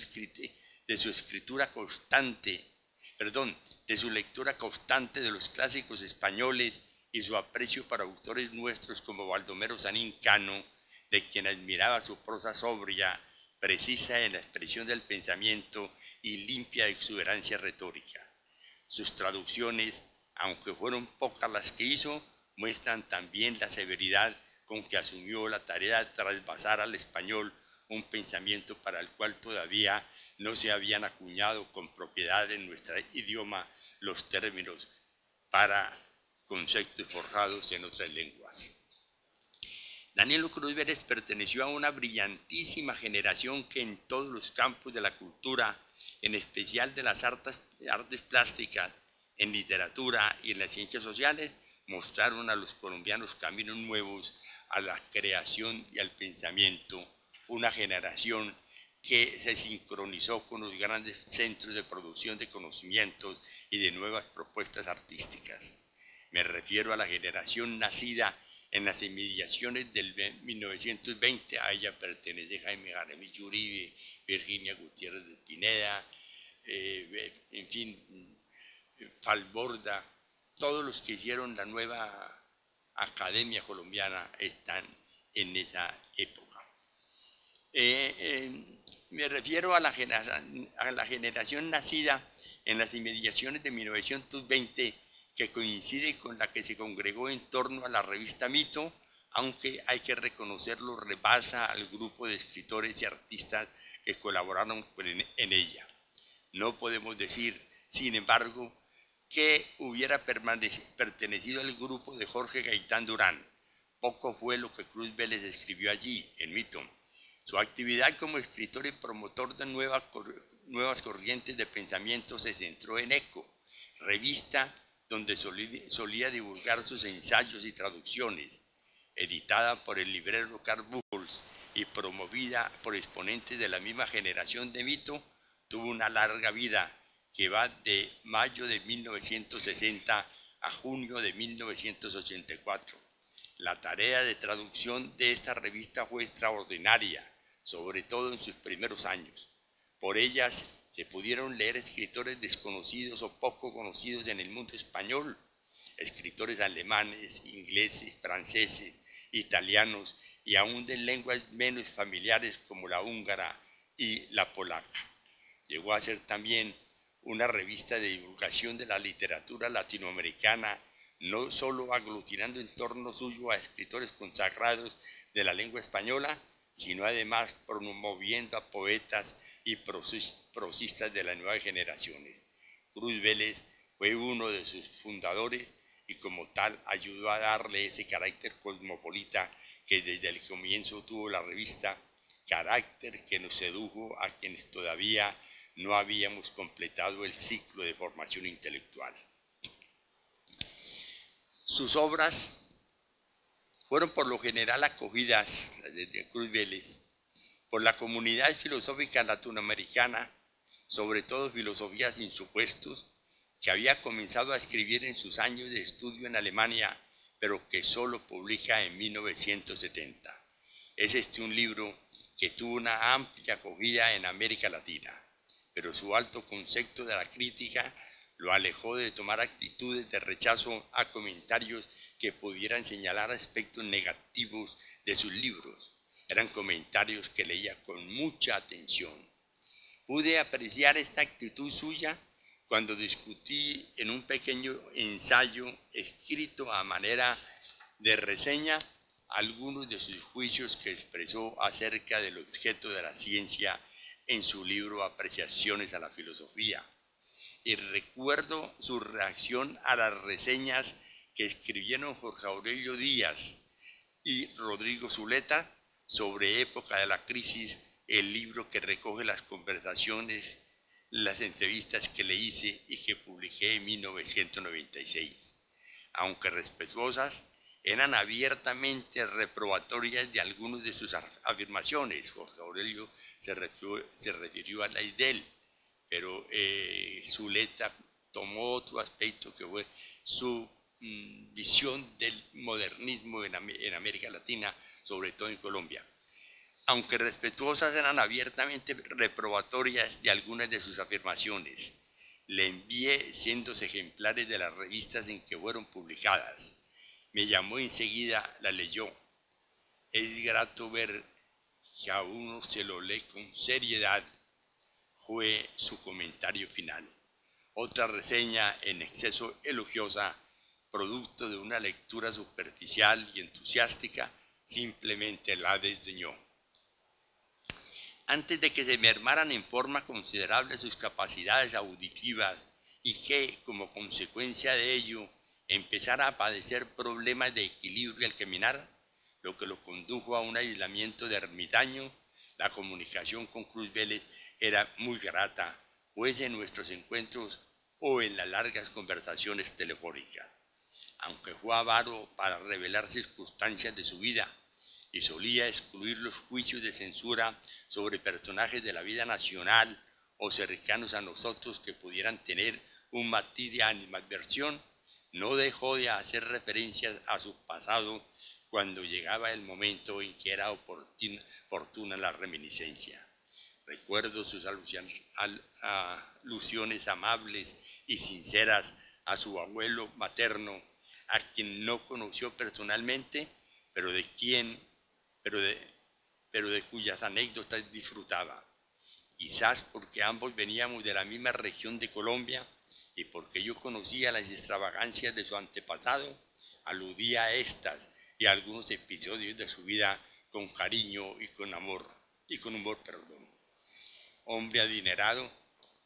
lectura constante de los clásicos españoles y su aprecio para autores nuestros como Baldomero Sanín Cano, de quien admiraba su prosa sobria, precisa en la expresión del pensamiento y limpia de exuberancia retórica. Sus traducciones, aunque fueron pocas las que hizo, muestran también la severidad con que asumió la tarea de trasvasar al español un pensamiento para el cual todavía no se habían acuñado con propiedad en nuestro idioma los términos para conceptos forjados en otras lenguas. Danilo Cruz Vélez perteneció a una brillantísima generación que en todos los campos de la cultura, en especial de las artes plásticas, en literatura y en las ciencias sociales, mostraron a los colombianos caminos nuevos a la creación y al pensamiento, una generación que se sincronizó con los grandes centros de producción de conocimientos y de nuevas propuestas artísticas. Me refiero a la generación nacida en las inmediaciones del 1920, a ella pertenece Jaime Jaramillo Uribe, Virginia Gutiérrez de Pineda, en fin, Falborda, todos los que hicieron la nueva academia colombiana están en esa época. Me refiero a la generación nacida en las inmediaciones de 1920, que coincide con la que se congregó en torno a la revista Mito, aunque hay que reconocerlo, rebasa al grupo de escritores y artistas que colaboraron en ella. No podemos decir, sin embargo, que hubiera pertenecido al grupo de Jorge Gaitán Durán, Poco fue lo que Cruz Vélez escribió allí, en Mito. Su actividad como escritor y promotor de nuevas corrientes de pensamiento se centró en Eco, revista donde solía divulgar sus ensayos y traducciones, editada por el librero Karl Buchholz y promovida por exponentes de la misma generación de Mito. Tuvo una larga vida que va de mayo de 1960 a junio de 1984. La tarea de traducción de esta revista fue extraordinaria, sobre todo en sus primeros años. Por ellas se pudieron leer escritores desconocidos o poco conocidos en el mundo español, escritores alemanes, ingleses, franceses, italianos y aún de lenguas menos familiares como la húngara y la polaca. Llegó a ser también una revista de divulgación de la literatura latinoamericana, no solo aglutinando en torno suyo a escritores consagrados de la lengua española, sino además promoviendo a poetas y prosistas de las nuevas generaciones. Cruz Vélez fue uno de sus fundadores y como tal ayudó a darle ese carácter cosmopolita que desde el comienzo tuvo la revista, carácter que nos sedujo a quienes todavía no habíamos completado el ciclo de formación intelectual. Sus obras fueron por lo general acogidas desde Cruz Vélez por la comunidad filosófica latinoamericana, sobre todo filosofía sin supuestos, que había comenzado a escribir en sus años de estudio en Alemania, pero que solo publica en 1970. Es un libro que tuvo una amplia acogida en América Latina, pero su alto concepto de la crítica lo alejó de tomar actitudes de rechazo a comentarios que pudieran señalar aspectos negativos de sus libros. Eran comentarios que leía con mucha atención. Pude apreciar esta actitud suya cuando discutí en un pequeño ensayo escrito a manera de reseña algunos de sus juicios que expresó acerca del objeto de la ciencia en su libro Apreciaciones a la filosofía. Y recuerdo su reacción a las reseñas que escribieron Jorge Aurelio Díaz y Rodrigo Zuleta sobre Época de la Crisis, el libro que recoge las conversaciones, las entrevistas que le hice y que publiqué en 1996. Aunque respetuosas, eran abiertamente reprobatorias de algunas de sus afirmaciones. Jorge Aurelio se refirió a Leidel, pero Zuleta tomó otro aspecto que fue su visión del modernismo en América Latina, sobre todo en Colombia. Aunque respetuosas, eran abiertamente reprobatorias de algunas de sus afirmaciones. Le envié cientos ejemplares de las revistas en que fueron publicadas. Me llamó enseguida, la leyó. Es grato ver que a uno se lo lee con seriedad, fue su comentario final. Otra reseña en exceso elogiosa, producto de una lectura superficial y entusiástica, simplemente la desdeñó. Antes de que se mermaran en forma considerable sus capacidades auditivas y que, como consecuencia de ello, empezara a padecer problemas de equilibrio al caminar, lo que lo condujo a un aislamiento de ermitaño, la comunicación con Cruz Vélez era muy grata, pues en nuestros encuentros o en las largas conversaciones telefónicas. Aunque fue avaro para revelar circunstancias de su vida y solía excluir los juicios de censura sobre personajes de la vida nacional o cercanos a nosotros que pudieran tener un matiz de animadversión, no dejó de hacer referencias a su pasado cuando llegaba el momento en que era oportuna la reminiscencia. Recuerdo sus alusiones amables y sinceras a su abuelo materno, a quien no conoció personalmente, pero de cuyas anécdotas disfrutaba. Quizás porque ambos veníamos de la misma región de Colombia y porque yo conocía las extravagancias de su antepasado, aludía a estas y a algunos episodios de su vida con cariño y con humor. Hombre adinerado,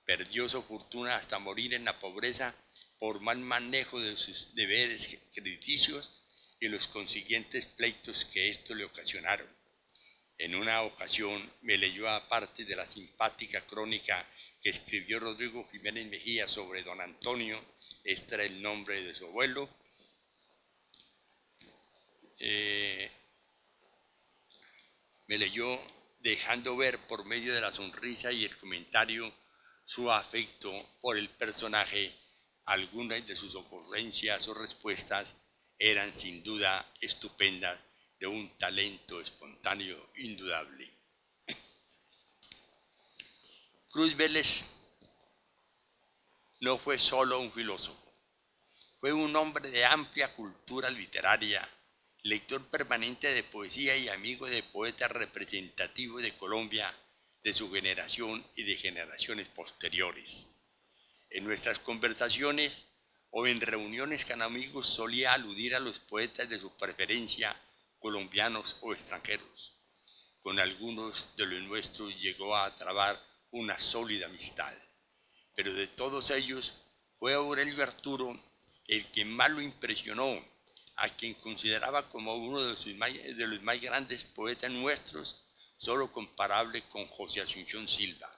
perdió su fortuna hasta morir en la pobreza por mal manejo de sus deberes crediticios. y los consiguientes pleitos que esto le ocasionaron. En una ocasión me leyó aparte de la simpática crónica que escribió Rodrigo Jiménez Mejía sobre don Antonio, este era el nombre de su abuelo, me leyó dejando ver por medio de la sonrisa y el comentario su afecto por el personaje. Algunas de sus ocurrencias o respuestas eran sin duda estupendas, de un talento espontáneo indudable. Cruz Vélez no fue solo un filósofo, fue un hombre de amplia cultura literaria, lector permanente de poesía y amigo de poetas representativos de Colombia, de su generación y de generaciones posteriores. En nuestras conversaciones o en reuniones con amigos solía aludir a los poetas de su preferencia, colombianos o extranjeros. Con algunos de los nuestros llegó a trabar una sólida amistad, pero de todos ellos fue Aurelio Arturo el que más lo impresionó, a quien consideraba como uno de los más grandes poetas nuestros, solo comparable con José Asunción Silva.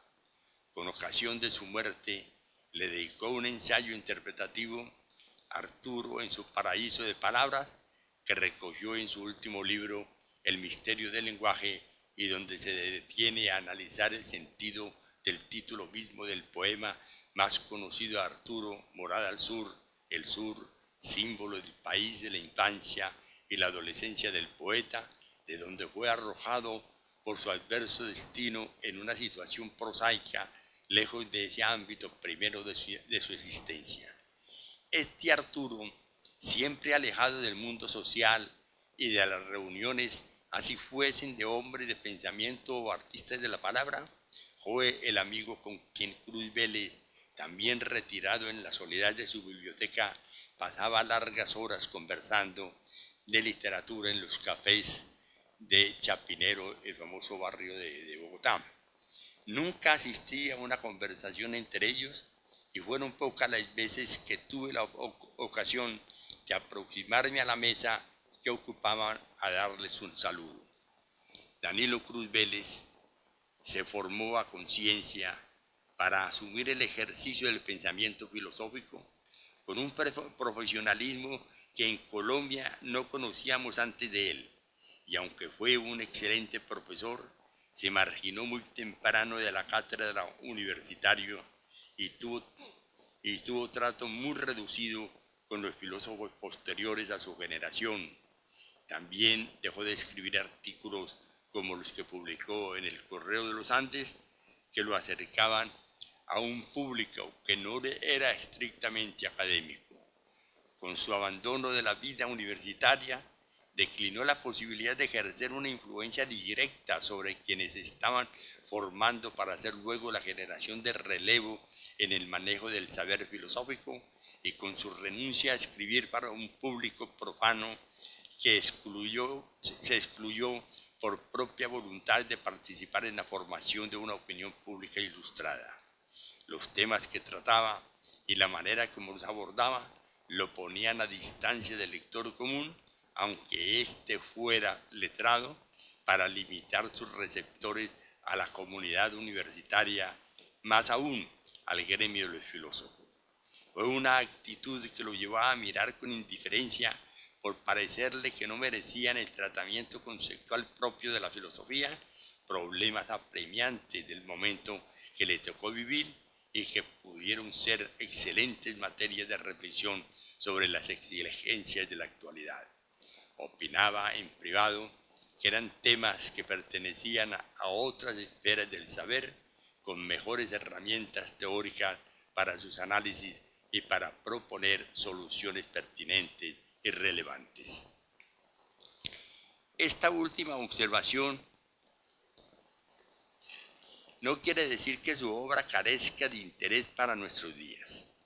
Con ocasión de su muerte, le dedicó un ensayo interpretativo, Arturo en su paraíso de palabras, que recogió en su último libro, El misterio del lenguaje, y donde se detiene a analizar el sentido del título mismo del poema más conocido de Arturo, Morada al Sur, el sur, símbolo del país de la infancia y la adolescencia del poeta, de donde fue arrojado por su adverso destino en una situación prosaica, lejos de ese ámbito primero de su existencia. Este Arturo, siempre alejado del mundo social y de las reuniones, así fuesen de hombres de pensamiento o artistas de la palabra, fue el amigo con quien Cruz Vélez, también retirado en la soledad de su biblioteca, pasaba largas horas conversando de literatura en los cafés de Chapinero, el famoso barrio de Bogotá. Nunca asistí a una conversación entre ellos y fueron pocas las veces que tuve la ocasión de aproximarme a la mesa que ocupaban a darles un saludo. Danilo Cruz Vélez se formó a conciencia para asumir el ejercicio del pensamiento filosófico con un profesionalismo que en Colombia no conocíamos antes de él, y aunque fue un excelente profesor, se marginó muy temprano de la cátedra universitaria y tuvo trato muy reducido con los filósofos posteriores a su generación. También dejó de escribir artículos como los que publicó en el Correo de los Andes, que lo acercaban a un público que no era estrictamente académico. Con su abandono de la vida universitaria, declinó la posibilidad de ejercer una influencia directa sobre quienes estaban formando para ser luego la generación de relevo en el manejo del saber filosófico, y con su renuncia a escribir para un público profano que se excluyó por propia voluntad de participar en la formación de una opinión pública ilustrada. Los temas que trataba y la manera como los abordaba lo ponían a distancia del lector común, aunque éste fuera letrado, para limitar sus receptores a la comunidad universitaria, más aún al gremio de los filósofos. Fue una actitud que lo llevaba a mirar con indiferencia por parecerle que no merecían el tratamiento conceptual propio de la filosofía, problemas apremiantes del momento que le tocó vivir y que pudieron ser excelentes materias de reflexión sobre las exigencias de la actualidad. Opinaba en privado que eran temas que pertenecían a otras esferas del saber, con mejores herramientas teóricas para sus análisis y para proponer soluciones pertinentes y relevantes. Esta última observación no quiere decir que su obra carezca de interés para nuestros días.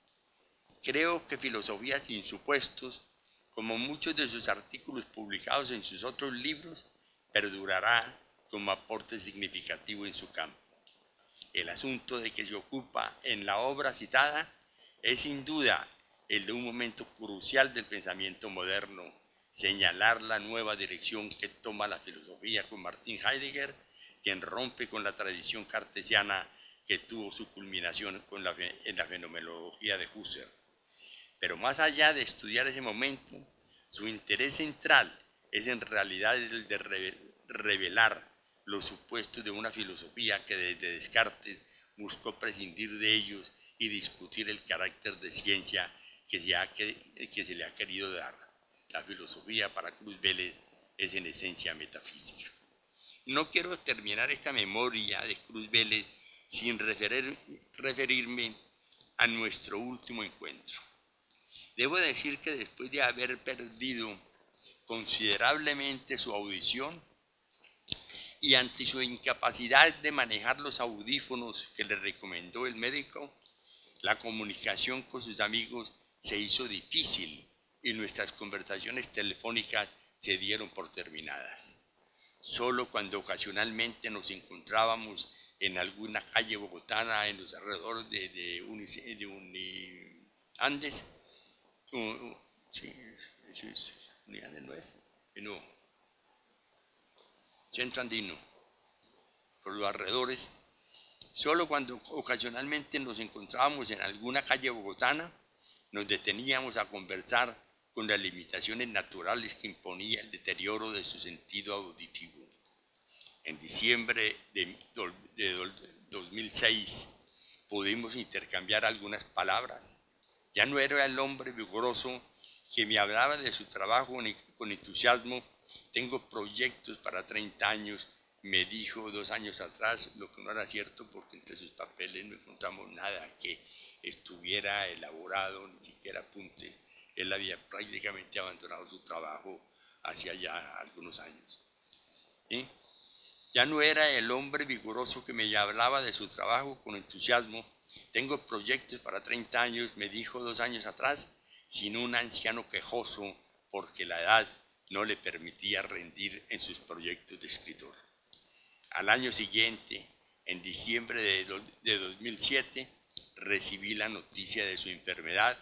Creo que Filosofía sin supuestos, como muchos de sus artículos publicados en sus otros libros, perdurará como aporte significativo en su campo. El asunto de que se ocupa en la obra citada es sin duda el de un momento crucial del pensamiento moderno, señalar la nueva dirección que toma la filosofía con Martin Heidegger, quien rompe con la tradición cartesiana que tuvo su culminación en la fenomenología de Husserl. Pero más allá de estudiar ese momento, su interés central es en realidad el de revelar los supuestos de una filosofía que desde Descartes buscó prescindir de ellos y discutir el carácter de ciencia que se le ha querido dar. La filosofía para Cruz Vélez es en esencia metafísica. No quiero terminar esta memoria de Cruz Vélez sin referirme a nuestro último encuentro. Debo decir que después de haber perdido considerablemente su audición y ante su incapacidad de manejar los audífonos que le recomendó el médico, la comunicación con sus amigos se hizo difícil y nuestras conversaciones telefónicas se dieron por terminadas. Solo cuando ocasionalmente nos encontrábamos en alguna calle bogotana en los alrededores de Uniandes, Uniandes no es, no, Centro Andino, por los alrededores, solo cuando ocasionalmente nos encontrábamos en alguna calle bogotana, nos deteníamos a conversar con las limitaciones naturales que imponía el deterioro de su sentido auditivo. En diciembre de 2006 pudimos intercambiar algunas palabras. Ya no era el hombre vigoroso que me hablaba de su trabajo con entusiasmo. Tengo proyectos para 30 años, me dijo 2 años atrás, lo que no era cierto porque entre sus papeles no encontramos nada que estuviera elaborado, ni siquiera apuntes. Él había prácticamente abandonado su trabajo hacía ya algunos años. Ya no era el hombre vigoroso que me hablaba de su trabajo con entusiasmo. Tengo proyectos para 30 años, me dijo 2 años atrás, sino un anciano quejoso porque la edad no le permitía rendir en sus proyectos de escritor. Al año siguiente, en diciembre de 2007, recibí la noticia de su enfermedad,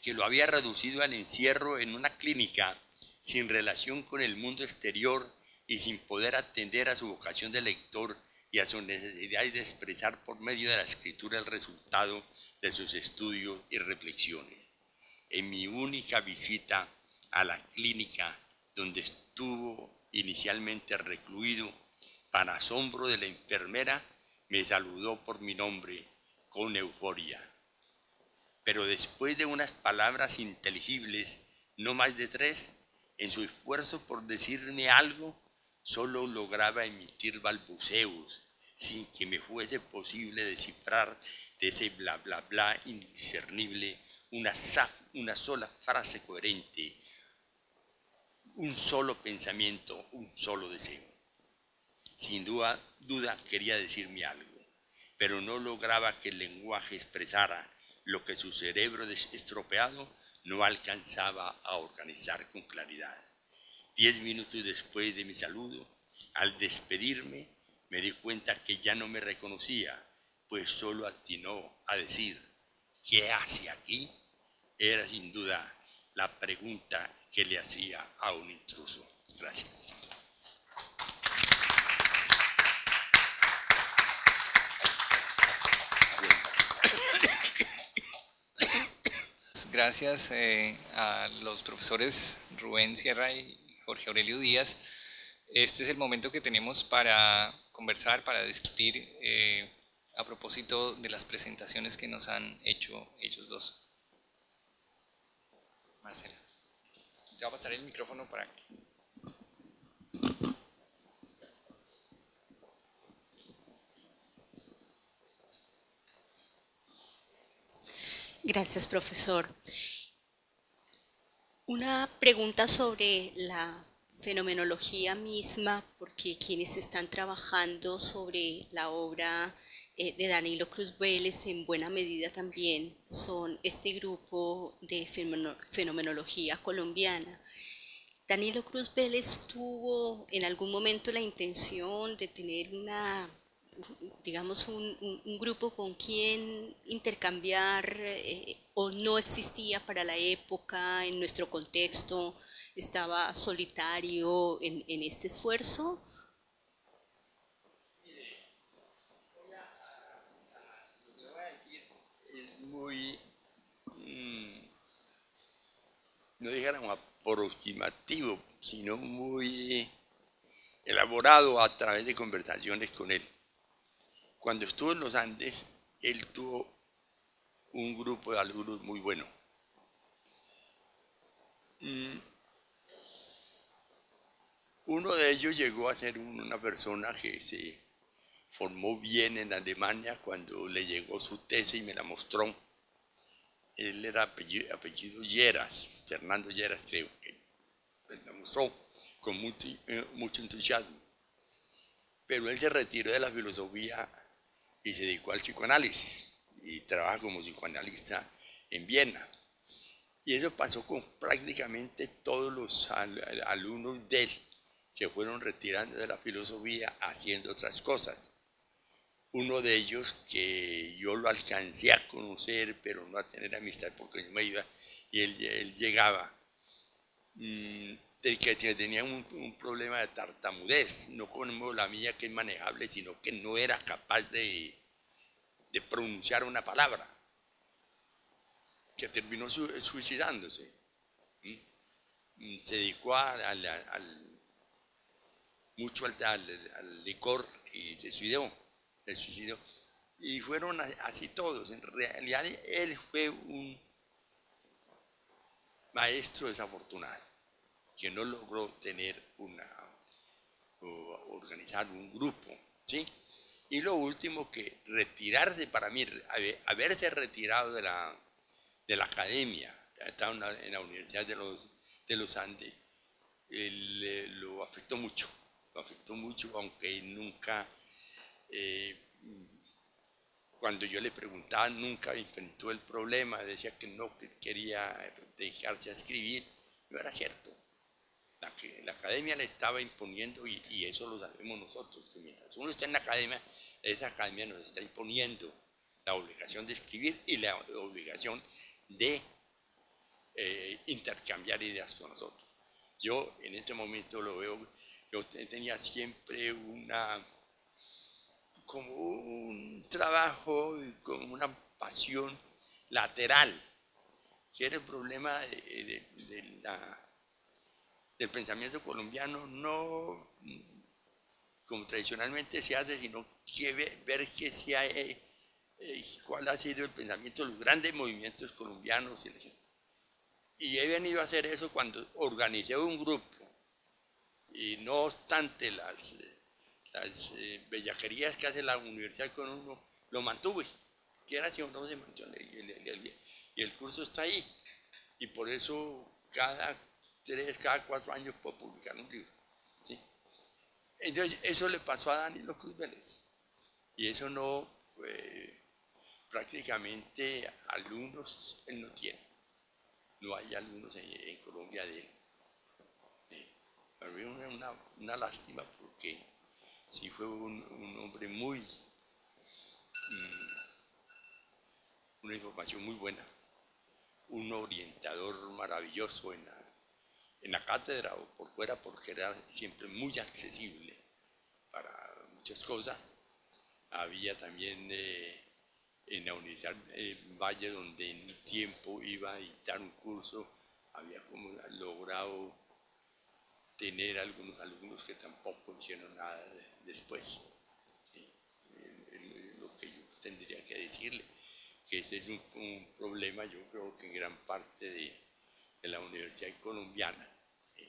que lo había reducido al encierro en una clínica sin relación con el mundo exterior y sin poder atender a su vocación de lector y a su necesidad de expresar por medio de la escritura el resultado de sus estudios y reflexiones. En mi única visita a la clínica donde estuvo inicialmente recluido, para asombro de la enfermera, me saludó por mi nombre con euforia. Pero después de unas palabras inteligibles, no más de 3, en su esfuerzo por decirme algo, solo lograba emitir balbuceos, sin que me fuese posible descifrar de ese bla bla bla indiscernible una sola frase coherente, un solo pensamiento, un solo deseo. Sin duda quería decirme algo, pero no lograba que el lenguaje expresara lo que su cerebro estropeado no alcanzaba a organizar con claridad. 10 minutos después de mi saludo, al despedirme, me di cuenta que ya no me reconocía, pues solo atinó a decir, ¿qué hace aquí? Era sin duda la pregunta que le hacía a un intruso. Gracias. Gracias a los profesores Rubén Sierra y Jorge Aurelio Díaz. Este es el momento que tenemos para conversar, para discutir a propósito de las presentaciones que nos han hecho ellos dos. Marcela, te voy a pasar el micrófono para que... Gracias, profesor. Una pregunta sobre la fenomenología misma, porque quienes están trabajando sobre la obra de Danilo Cruz Vélez en buena medida también son este grupo de fenomenología colombiana. Danilo Cruz Vélez tuvo en algún momento la intención de tener una digamos, un grupo con quien intercambiar o no existía para la época, en nuestro contexto, estaba solitario en este esfuerzo. Lo que voy a decir es muy, no dijéramos aproximativo, sino muy elaborado a través de conversaciones con él. Cuando estuvo en los Andes, él tuvo un grupo de alumnos muy bueno. Uno de ellos llegó a ser una persona que se formó bien en Alemania cuando le llegó su tesis y me la mostró. Él era apellido Lleras, Fernando Lleras creo que me la mostró con mucho entusiasmo. Pero él se retiró de la filosofía y se dedicó al psicoanálisis y trabaja como psicoanalista en Viena. Y eso pasó con prácticamente todos los alumnos de él. Se fueron retirando de la filosofía haciendo otras cosas. Uno de ellos que yo lo alcancé a conocer, pero no a tener amistad porque yo me iba y él llegaba, que tenía un problema de tartamudez, no como la mía que es manejable, sino que no era capaz de pronunciar una palabra, que terminó suicidándose. Se dedicó mucho al licor y se suicidó. Y fueron así todos. En realidad él fue un maestro desafortunado, que no logró organizar un grupo, ¿sí? Y lo último, que retirarse, para mí, haberse retirado de la academia, estaba en la Universidad de los Andes, lo afectó mucho, aunque nunca, cuando yo le preguntaba, nunca enfrentó el problema, decía que no quería dedicarse a escribir. No era cierto. La academia le estaba imponiendo, y eso lo sabemos nosotros, que mientras uno está en la academia, esa academia nos está imponiendo la obligación de escribir y la obligación de intercambiar ideas con nosotros. Yo en este momento lo veo, yo tenía siempre como un trabajo, como una pasión lateral, que era el problema del pensamiento colombiano, no como tradicionalmente se hace, sino que ver cuál ha sido el pensamiento de los grandes movimientos colombianos. Y he venido a hacer eso cuando organicé un grupo, y no obstante las bellaquerías que hace la universidad con uno, lo mantuve, quiera si o no se mantiene, y el curso está ahí, y por eso cada 4 años puedo publicar un libro, ¿sí? Entonces eso le pasó a Danilo Cruz Vélez, y eso no, prácticamente alumnos él no tiene, no hay alumnos en Colombia de él. Para mí una lástima, porque sí fue un hombre una información muy buena, un orientador maravilloso en la cátedra o por fuera, porque era siempre muy accesible para muchas cosas. Había también en la Universidad Valle, donde en un tiempo iba a dictar un curso, había como logrado tener algunos alumnos que tampoco hicieron nada después. ¿Sí? Lo que yo tendría que decirle, que ese es un problema, yo creo que en gran parte de la universidad colombiana, ¿sí?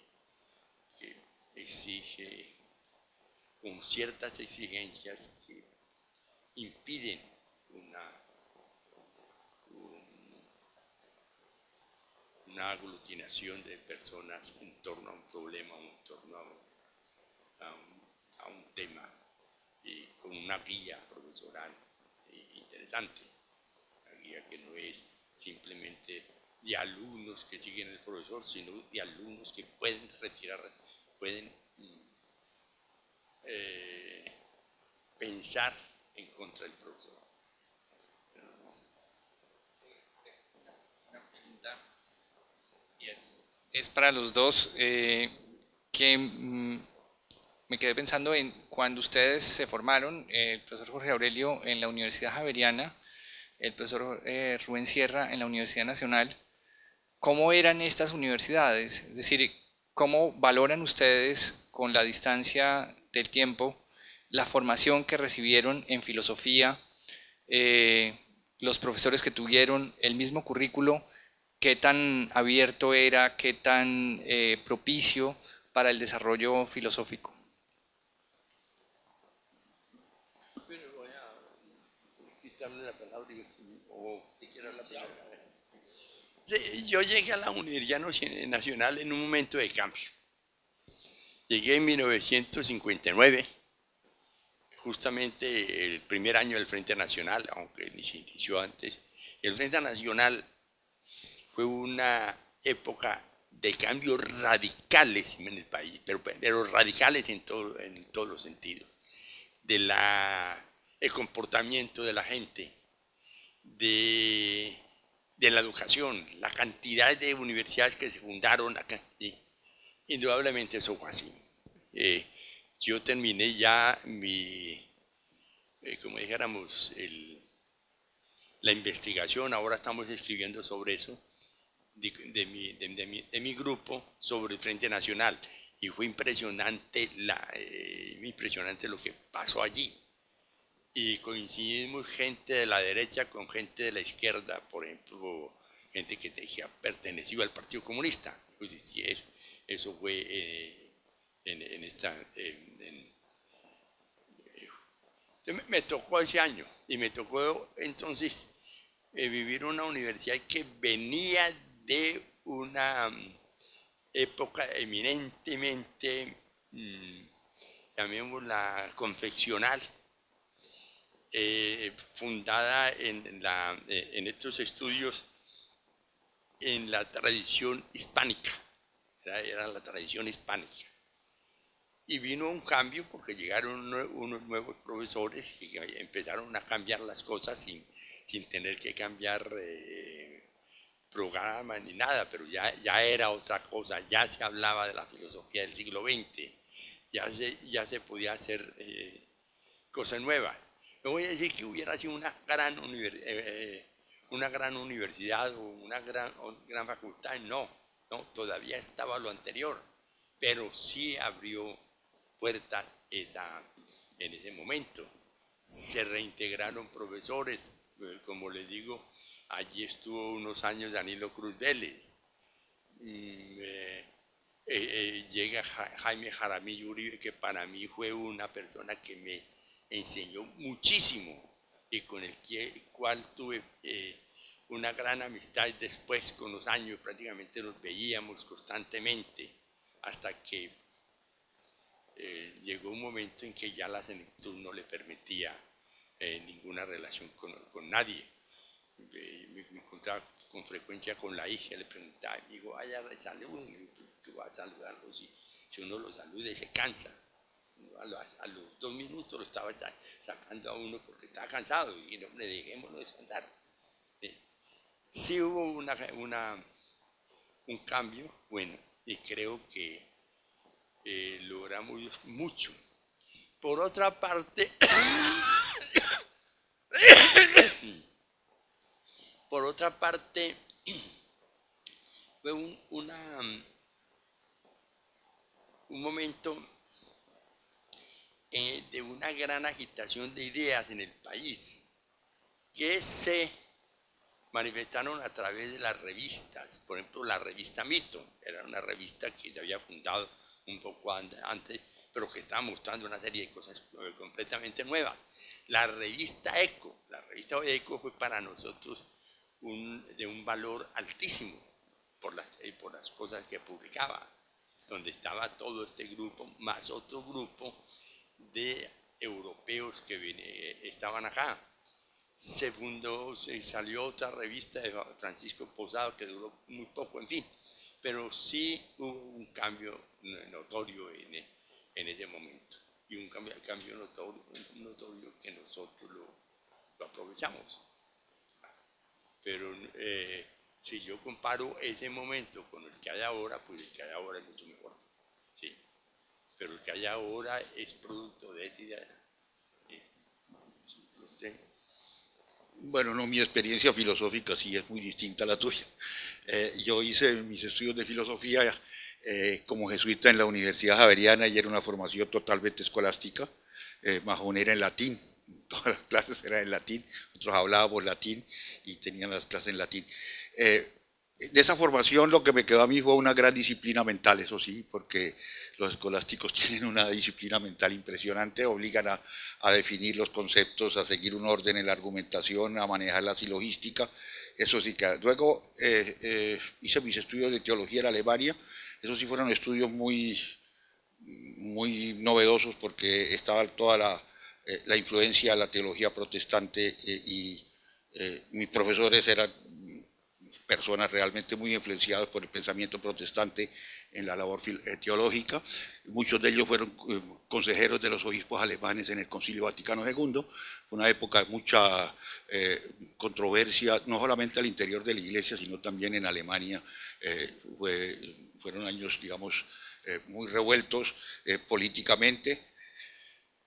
Que exige con ciertas exigencias que impiden una aglutinación de personas en torno a un problema, en torno a un tema, y con una guía profesoral interesante, una guía que no es simplemente de alumnos que siguen el profesor, sino de alumnos que pueden pensar en contra del profesor. Es para los dos, que me quedé pensando en cuando ustedes se formaron, el profesor Jorge Aurelio en la Universidad Javeriana, el profesor Rubén Sierra en la Universidad Nacional. ¿Cómo eran estas universidades? Es decir, ¿cómo valoran ustedes con la distancia del tiempo la formación que recibieron en filosofía, los profesores que tuvieron, el mismo currículo, qué tan abierto era, qué tan propicio para el desarrollo filosófico? Pero voy a quitarle la palabra o si quiere hablar primero. Sí, yo llegué a la Universidad Nacional en un momento de cambio. Llegué en 1959, justamente el primer año del Frente Nacional, aunque ni se inició antes. El Frente Nacional fue una época de cambios radicales en el país, pero radicales en todos los sentidos. El comportamiento de la gente, de la educación, la cantidad de universidades que se fundaron acá. Indudablemente eso fue así. Yo terminé ya como dijéramos, la investigación, ahora estamos escribiendo sobre eso, de mi grupo, sobre el Frente Nacional, y fue impresionante, impresionante lo que pasó allí. Y coincidimos gente de la derecha con gente de la izquierda, por ejemplo, gente que pertenecía al Partido Comunista. Pues sí, eso fue me tocó ese año, y me tocó entonces vivir una universidad que venía de una época eminentemente, llamémosla confeccional, fundada en estos estudios en la tradición hispánica, era la tradición hispánica. Y vino un cambio porque llegaron unos nuevos profesores que empezaron a cambiar las cosas sin tener que cambiar programa ni nada, pero ya era otra cosa, ya se hablaba de la filosofía del siglo XX, ya se podía hacer cosas nuevas. No voy a decir que hubiera sido una gran universidad o una gran facultad, no, todavía estaba lo anterior, pero sí abrió puertas en ese momento. Se reintegraron profesores, como les digo, allí estuvo unos años Danilo Cruz Vélez, llega Jaime Jaramillo Uribe, que para mí fue una persona que me enseñó muchísimo y con el cual tuve una gran amistad. Después, con los años, prácticamente nos veíamos constantemente hasta que llegó un momento en que ya la senectud no le permitía ninguna relación con nadie. Me encontraba con frecuencia con la hija, le preguntaba, digo, vaya, salude, que va a saludarlo, si uno lo saluda se cansa. A los 2 minutos lo estaba sacando a uno porque estaba cansado, y no, le dejémoslo descansar. Sí hubo un cambio, bueno, y creo que logramos mucho. Por otra parte, fue un momento de una gran agitación de ideas en el país, que se manifestaron a través de las revistas. Por ejemplo, la revista Mito, era una revista que se había fundado un poco antes, pero que estaba mostrando una serie de cosas completamente nuevas. La revista Eco fue para nosotros de un valor altísimo por las cosas que publicaba, donde estaba todo este grupo, más otro grupo de europeos que estaban acá. Se salió otra revista de Francisco Posado que duró muy poco, en fin, pero sí hubo un cambio notorio en ese momento. y un cambio notorio que nosotros lo aprovechamos. Pero si yo comparo ese momento con el que hay ahora, pues el que hay ahora es mucho mejor. ¿Sí? Pero el que hay ahora es producto de esa idea. ¿Usted? Bueno, no, mi experiencia filosófica sí es muy distinta a la tuya. Yo hice mis estudios de filosofía como jesuita en la Universidad Javeriana y era una formación totalmente escolástica, majón era en latín, todas las clases eran en latín, nosotros hablábamos latín y tenían las clases en latín. De esa formación lo que me quedó a mí fue una gran disciplina mental, eso sí, porque los escolásticos tienen una disciplina mental impresionante, obligan a definir los conceptos, a seguir un orden en la argumentación, a manejar la silogística, eso sí que... Luego hice mis estudios de teología en Alemania, esos sí fueron estudios muy novedosos porque estaba toda la influencia de la teología protestante y mis profesores eran personas realmente muy influenciadas por el pensamiento protestante en la labor teológica. Muchos de ellos fueron consejeros de los obispos alemanes en el Concilio Vaticano II. Fue una época de mucha controversia, no solamente al interior de la Iglesia, sino también en Alemania. Fueron años, digamos, muy revueltos políticamente.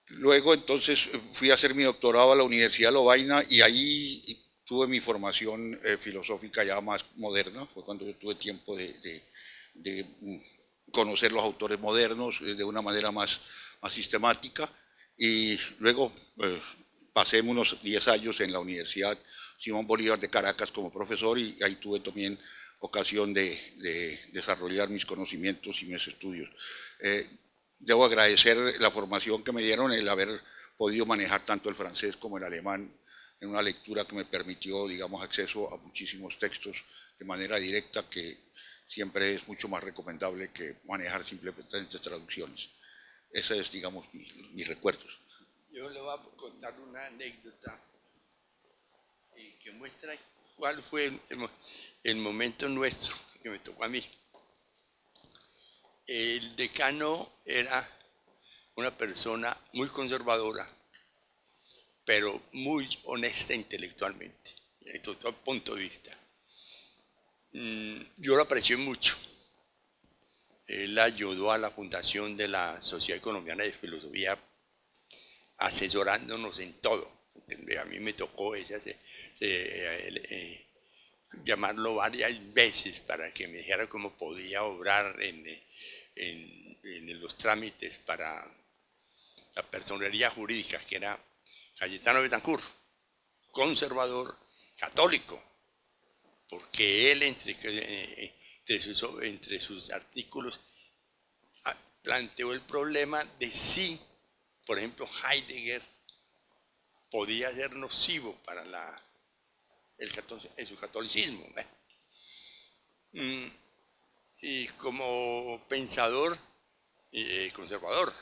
Luego entonces fui a hacer mi doctorado a la Universidad de Lovaina y ahí tuve mi formación filosófica ya más moderna, fue cuando yo tuve tiempo de conocer los autores modernos de una manera más sistemática y luego pasé unos 10 años en la Universidad Simón Bolívar de Caracas como profesor y ahí tuve también ocasión de desarrollar mis conocimientos y mis estudios. Debo agradecer la formación que me dieron, el haber podido manejar tanto el francés como el alemán en una lectura que me permitió, digamos, acceso a muchísimos textos de manera directa, que siempre es mucho más recomendable que manejar simplemente traducciones. Ese es, digamos, mis recuerdos. Yo le voy a contar una anécdota que muestra cuál fue el momento nuestro que me tocó a mí. El decano era una persona muy conservadora, pero muy honesta intelectualmente, desde todo punto de vista. Yo lo aprecié mucho. Él ayudó a la fundación de la Sociedad Colombiana de Filosofía, asesorándonos en todo. A mí me tocó llamarlo varias veces para que me dijera cómo podía obrar en los trámites para la personería jurídica, que era Cayetano Betancourt, conservador, católico, porque él entre sus artículos planteó el problema de si, por ejemplo, Heidegger podía ser nocivo para su catolicismo. Y como pensador conservador,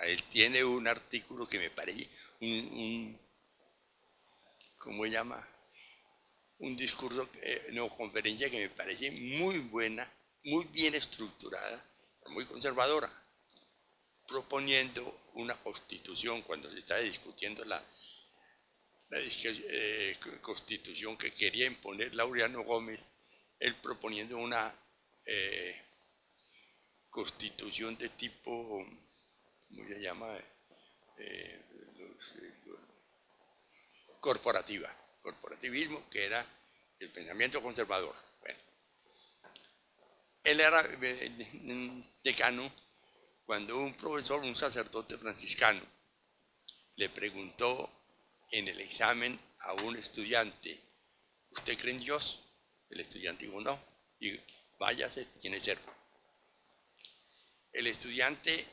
él tiene un artículo que me parece ¿cómo se llama? Un discurso, no, conferencia que me parece muy buena, muy bien estructurada, muy conservadora, proponiendo una constitución cuando se estaba discutiendo la constitución que quería imponer Laureano Gómez, él proponiendo una constitución de tipo, ¿cómo se llama? Corporativismo, que era el pensamiento conservador. Bueno, él era decano cuando un profesor, un sacerdote franciscano, le preguntó en el examen a un estudiante, ¿usted cree en Dios? El estudiante dijo no, y váyase, tiene cero. El estudiante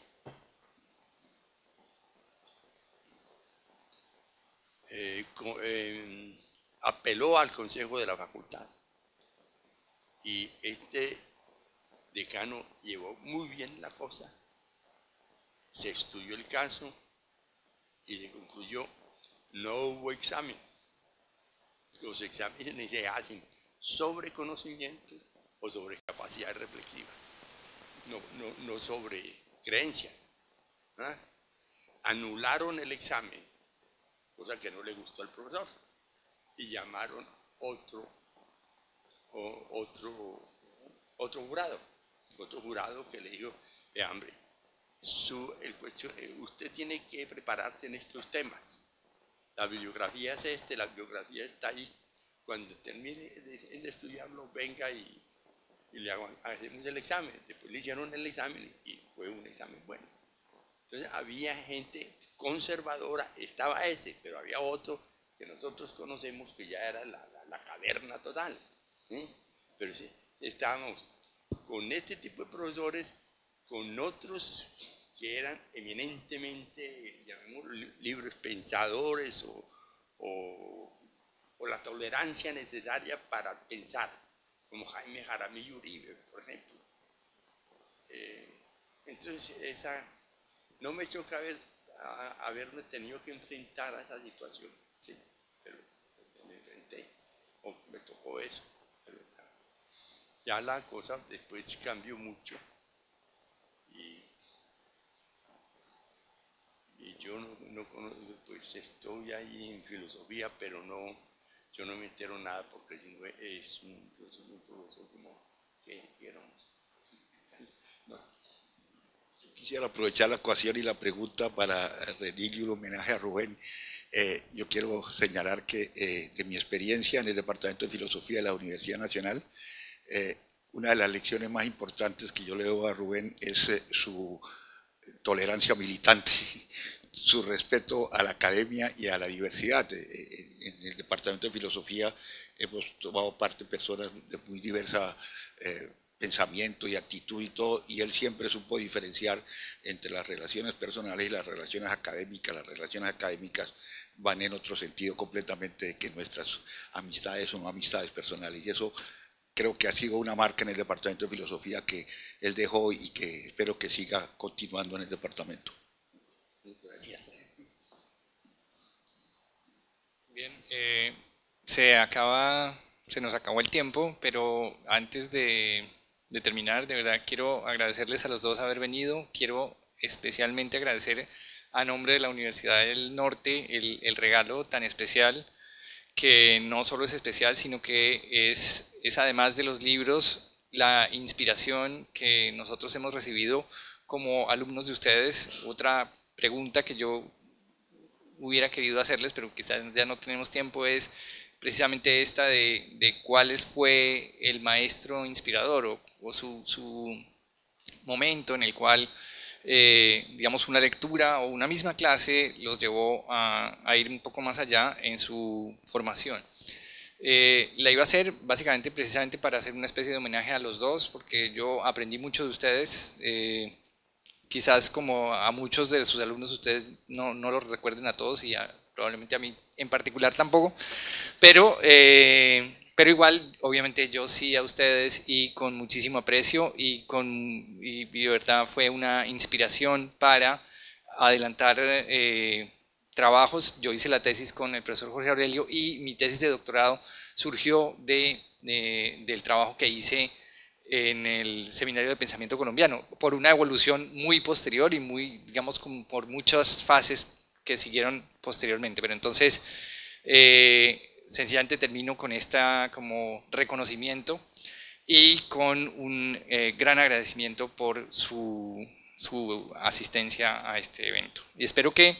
apeló al consejo de la facultad y este decano llevó muy bien la cosa, se estudió el caso y se concluyó, no hubo examen. Los exámenes se hacen sobre conocimiento o sobre capacidad reflexiva, no sobre creencias. anularon el examen, cosa que no le gustó al profesor, y llamaron otro jurado que le dijo, hombre, usted tiene que prepararse en estos temas. La bibliografía es la bibliografía está ahí. Cuando termine de estudiarlo, venga y le hacemos el examen. Después le hicieron el examen y fue un examen bueno. Entonces había gente conservadora, estaba ese, pero había otro que nosotros conocemos que ya era la caverna total. Pero sí, estábamos con este tipo de profesores, con otros que eran eminentemente, llamémoslo, libres pensadores o la tolerancia necesaria para pensar, como Jaime Jaramillo Uribe, por ejemplo. Entonces, no me choca haberme tenido que enfrentar a esa situación, sí, pero me enfrenté, o me tocó eso. Pero ya la cosa después cambió mucho. Y yo no conozco, pues estoy ahí en filosofía, pero yo no me entero nada porque si no es un profesor como que éramos. No. Quisiera aprovechar la ocasión y la pregunta para rendirle un homenaje a Rubén. Yo quiero señalar que de mi experiencia en el Departamento de Filosofía de la Universidad Nacional, una de las lecciones más importantes que yo le doy a Rubén es su tolerancia militante, su respeto a la academia y a la diversidad. En el Departamento de Filosofía hemos tomado parte personas de muy diversa pensamiento y actitud y todo, y él siempre supo diferenciar entre las relaciones personales y las relaciones académicas. Las relaciones académicas van en otro sentido completamente de que nuestras amistades son amistades personales, y eso creo que ha sido una marca en el Departamento de Filosofía que él dejó y que espero que siga continuando en el departamento. Gracias. Bien, se nos acabó el tiempo, pero antes de terminar, de verdad quiero agradecerles a los dos haber venido. Quiero especialmente agradecer a nombre de la Universidad del Norte el regalo tan especial, que no solo es especial, sino que es además de los libros, la inspiración que nosotros hemos recibido como alumnos de ustedes. Otra pregunta que yo hubiera querido hacerles, pero quizás ya no tenemos tiempo, es precisamente esta de cuál fue el maestro inspirador o su momento en el cual, digamos, una lectura o una misma clase los llevó a ir un poco más allá en su formación. La iba a hacer básicamente precisamente para hacer una especie de homenaje a los dos, porque yo aprendí mucho de ustedes. Quizás como a muchos de sus alumnos ustedes no los recuerden a todos, y probablemente a mí en particular tampoco, pero igual obviamente yo sí a ustedes, y con muchísimo aprecio, y de verdad fue una inspiración para adelantar trabajos. Yo hice la tesis con el profesor Jorge Aurelio, y mi tesis de doctorado surgió del trabajo que hice en el Seminario de Pensamiento Colombiano, por una evolución muy posterior y muy, digamos, como por muchas fases que siguieron posteriormente. Pero entonces, sencillamente termino con esta como reconocimiento y con un gran agradecimiento por su asistencia a este evento. Y espero que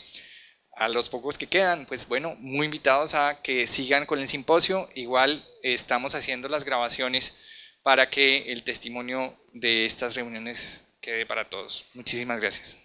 a los pocos que quedan, pues bueno, muy invitados a que sigan con el simposio. Igual estamos haciendo las grabaciones para que el testimonio de estas reuniones quede para todos. Muchísimas gracias.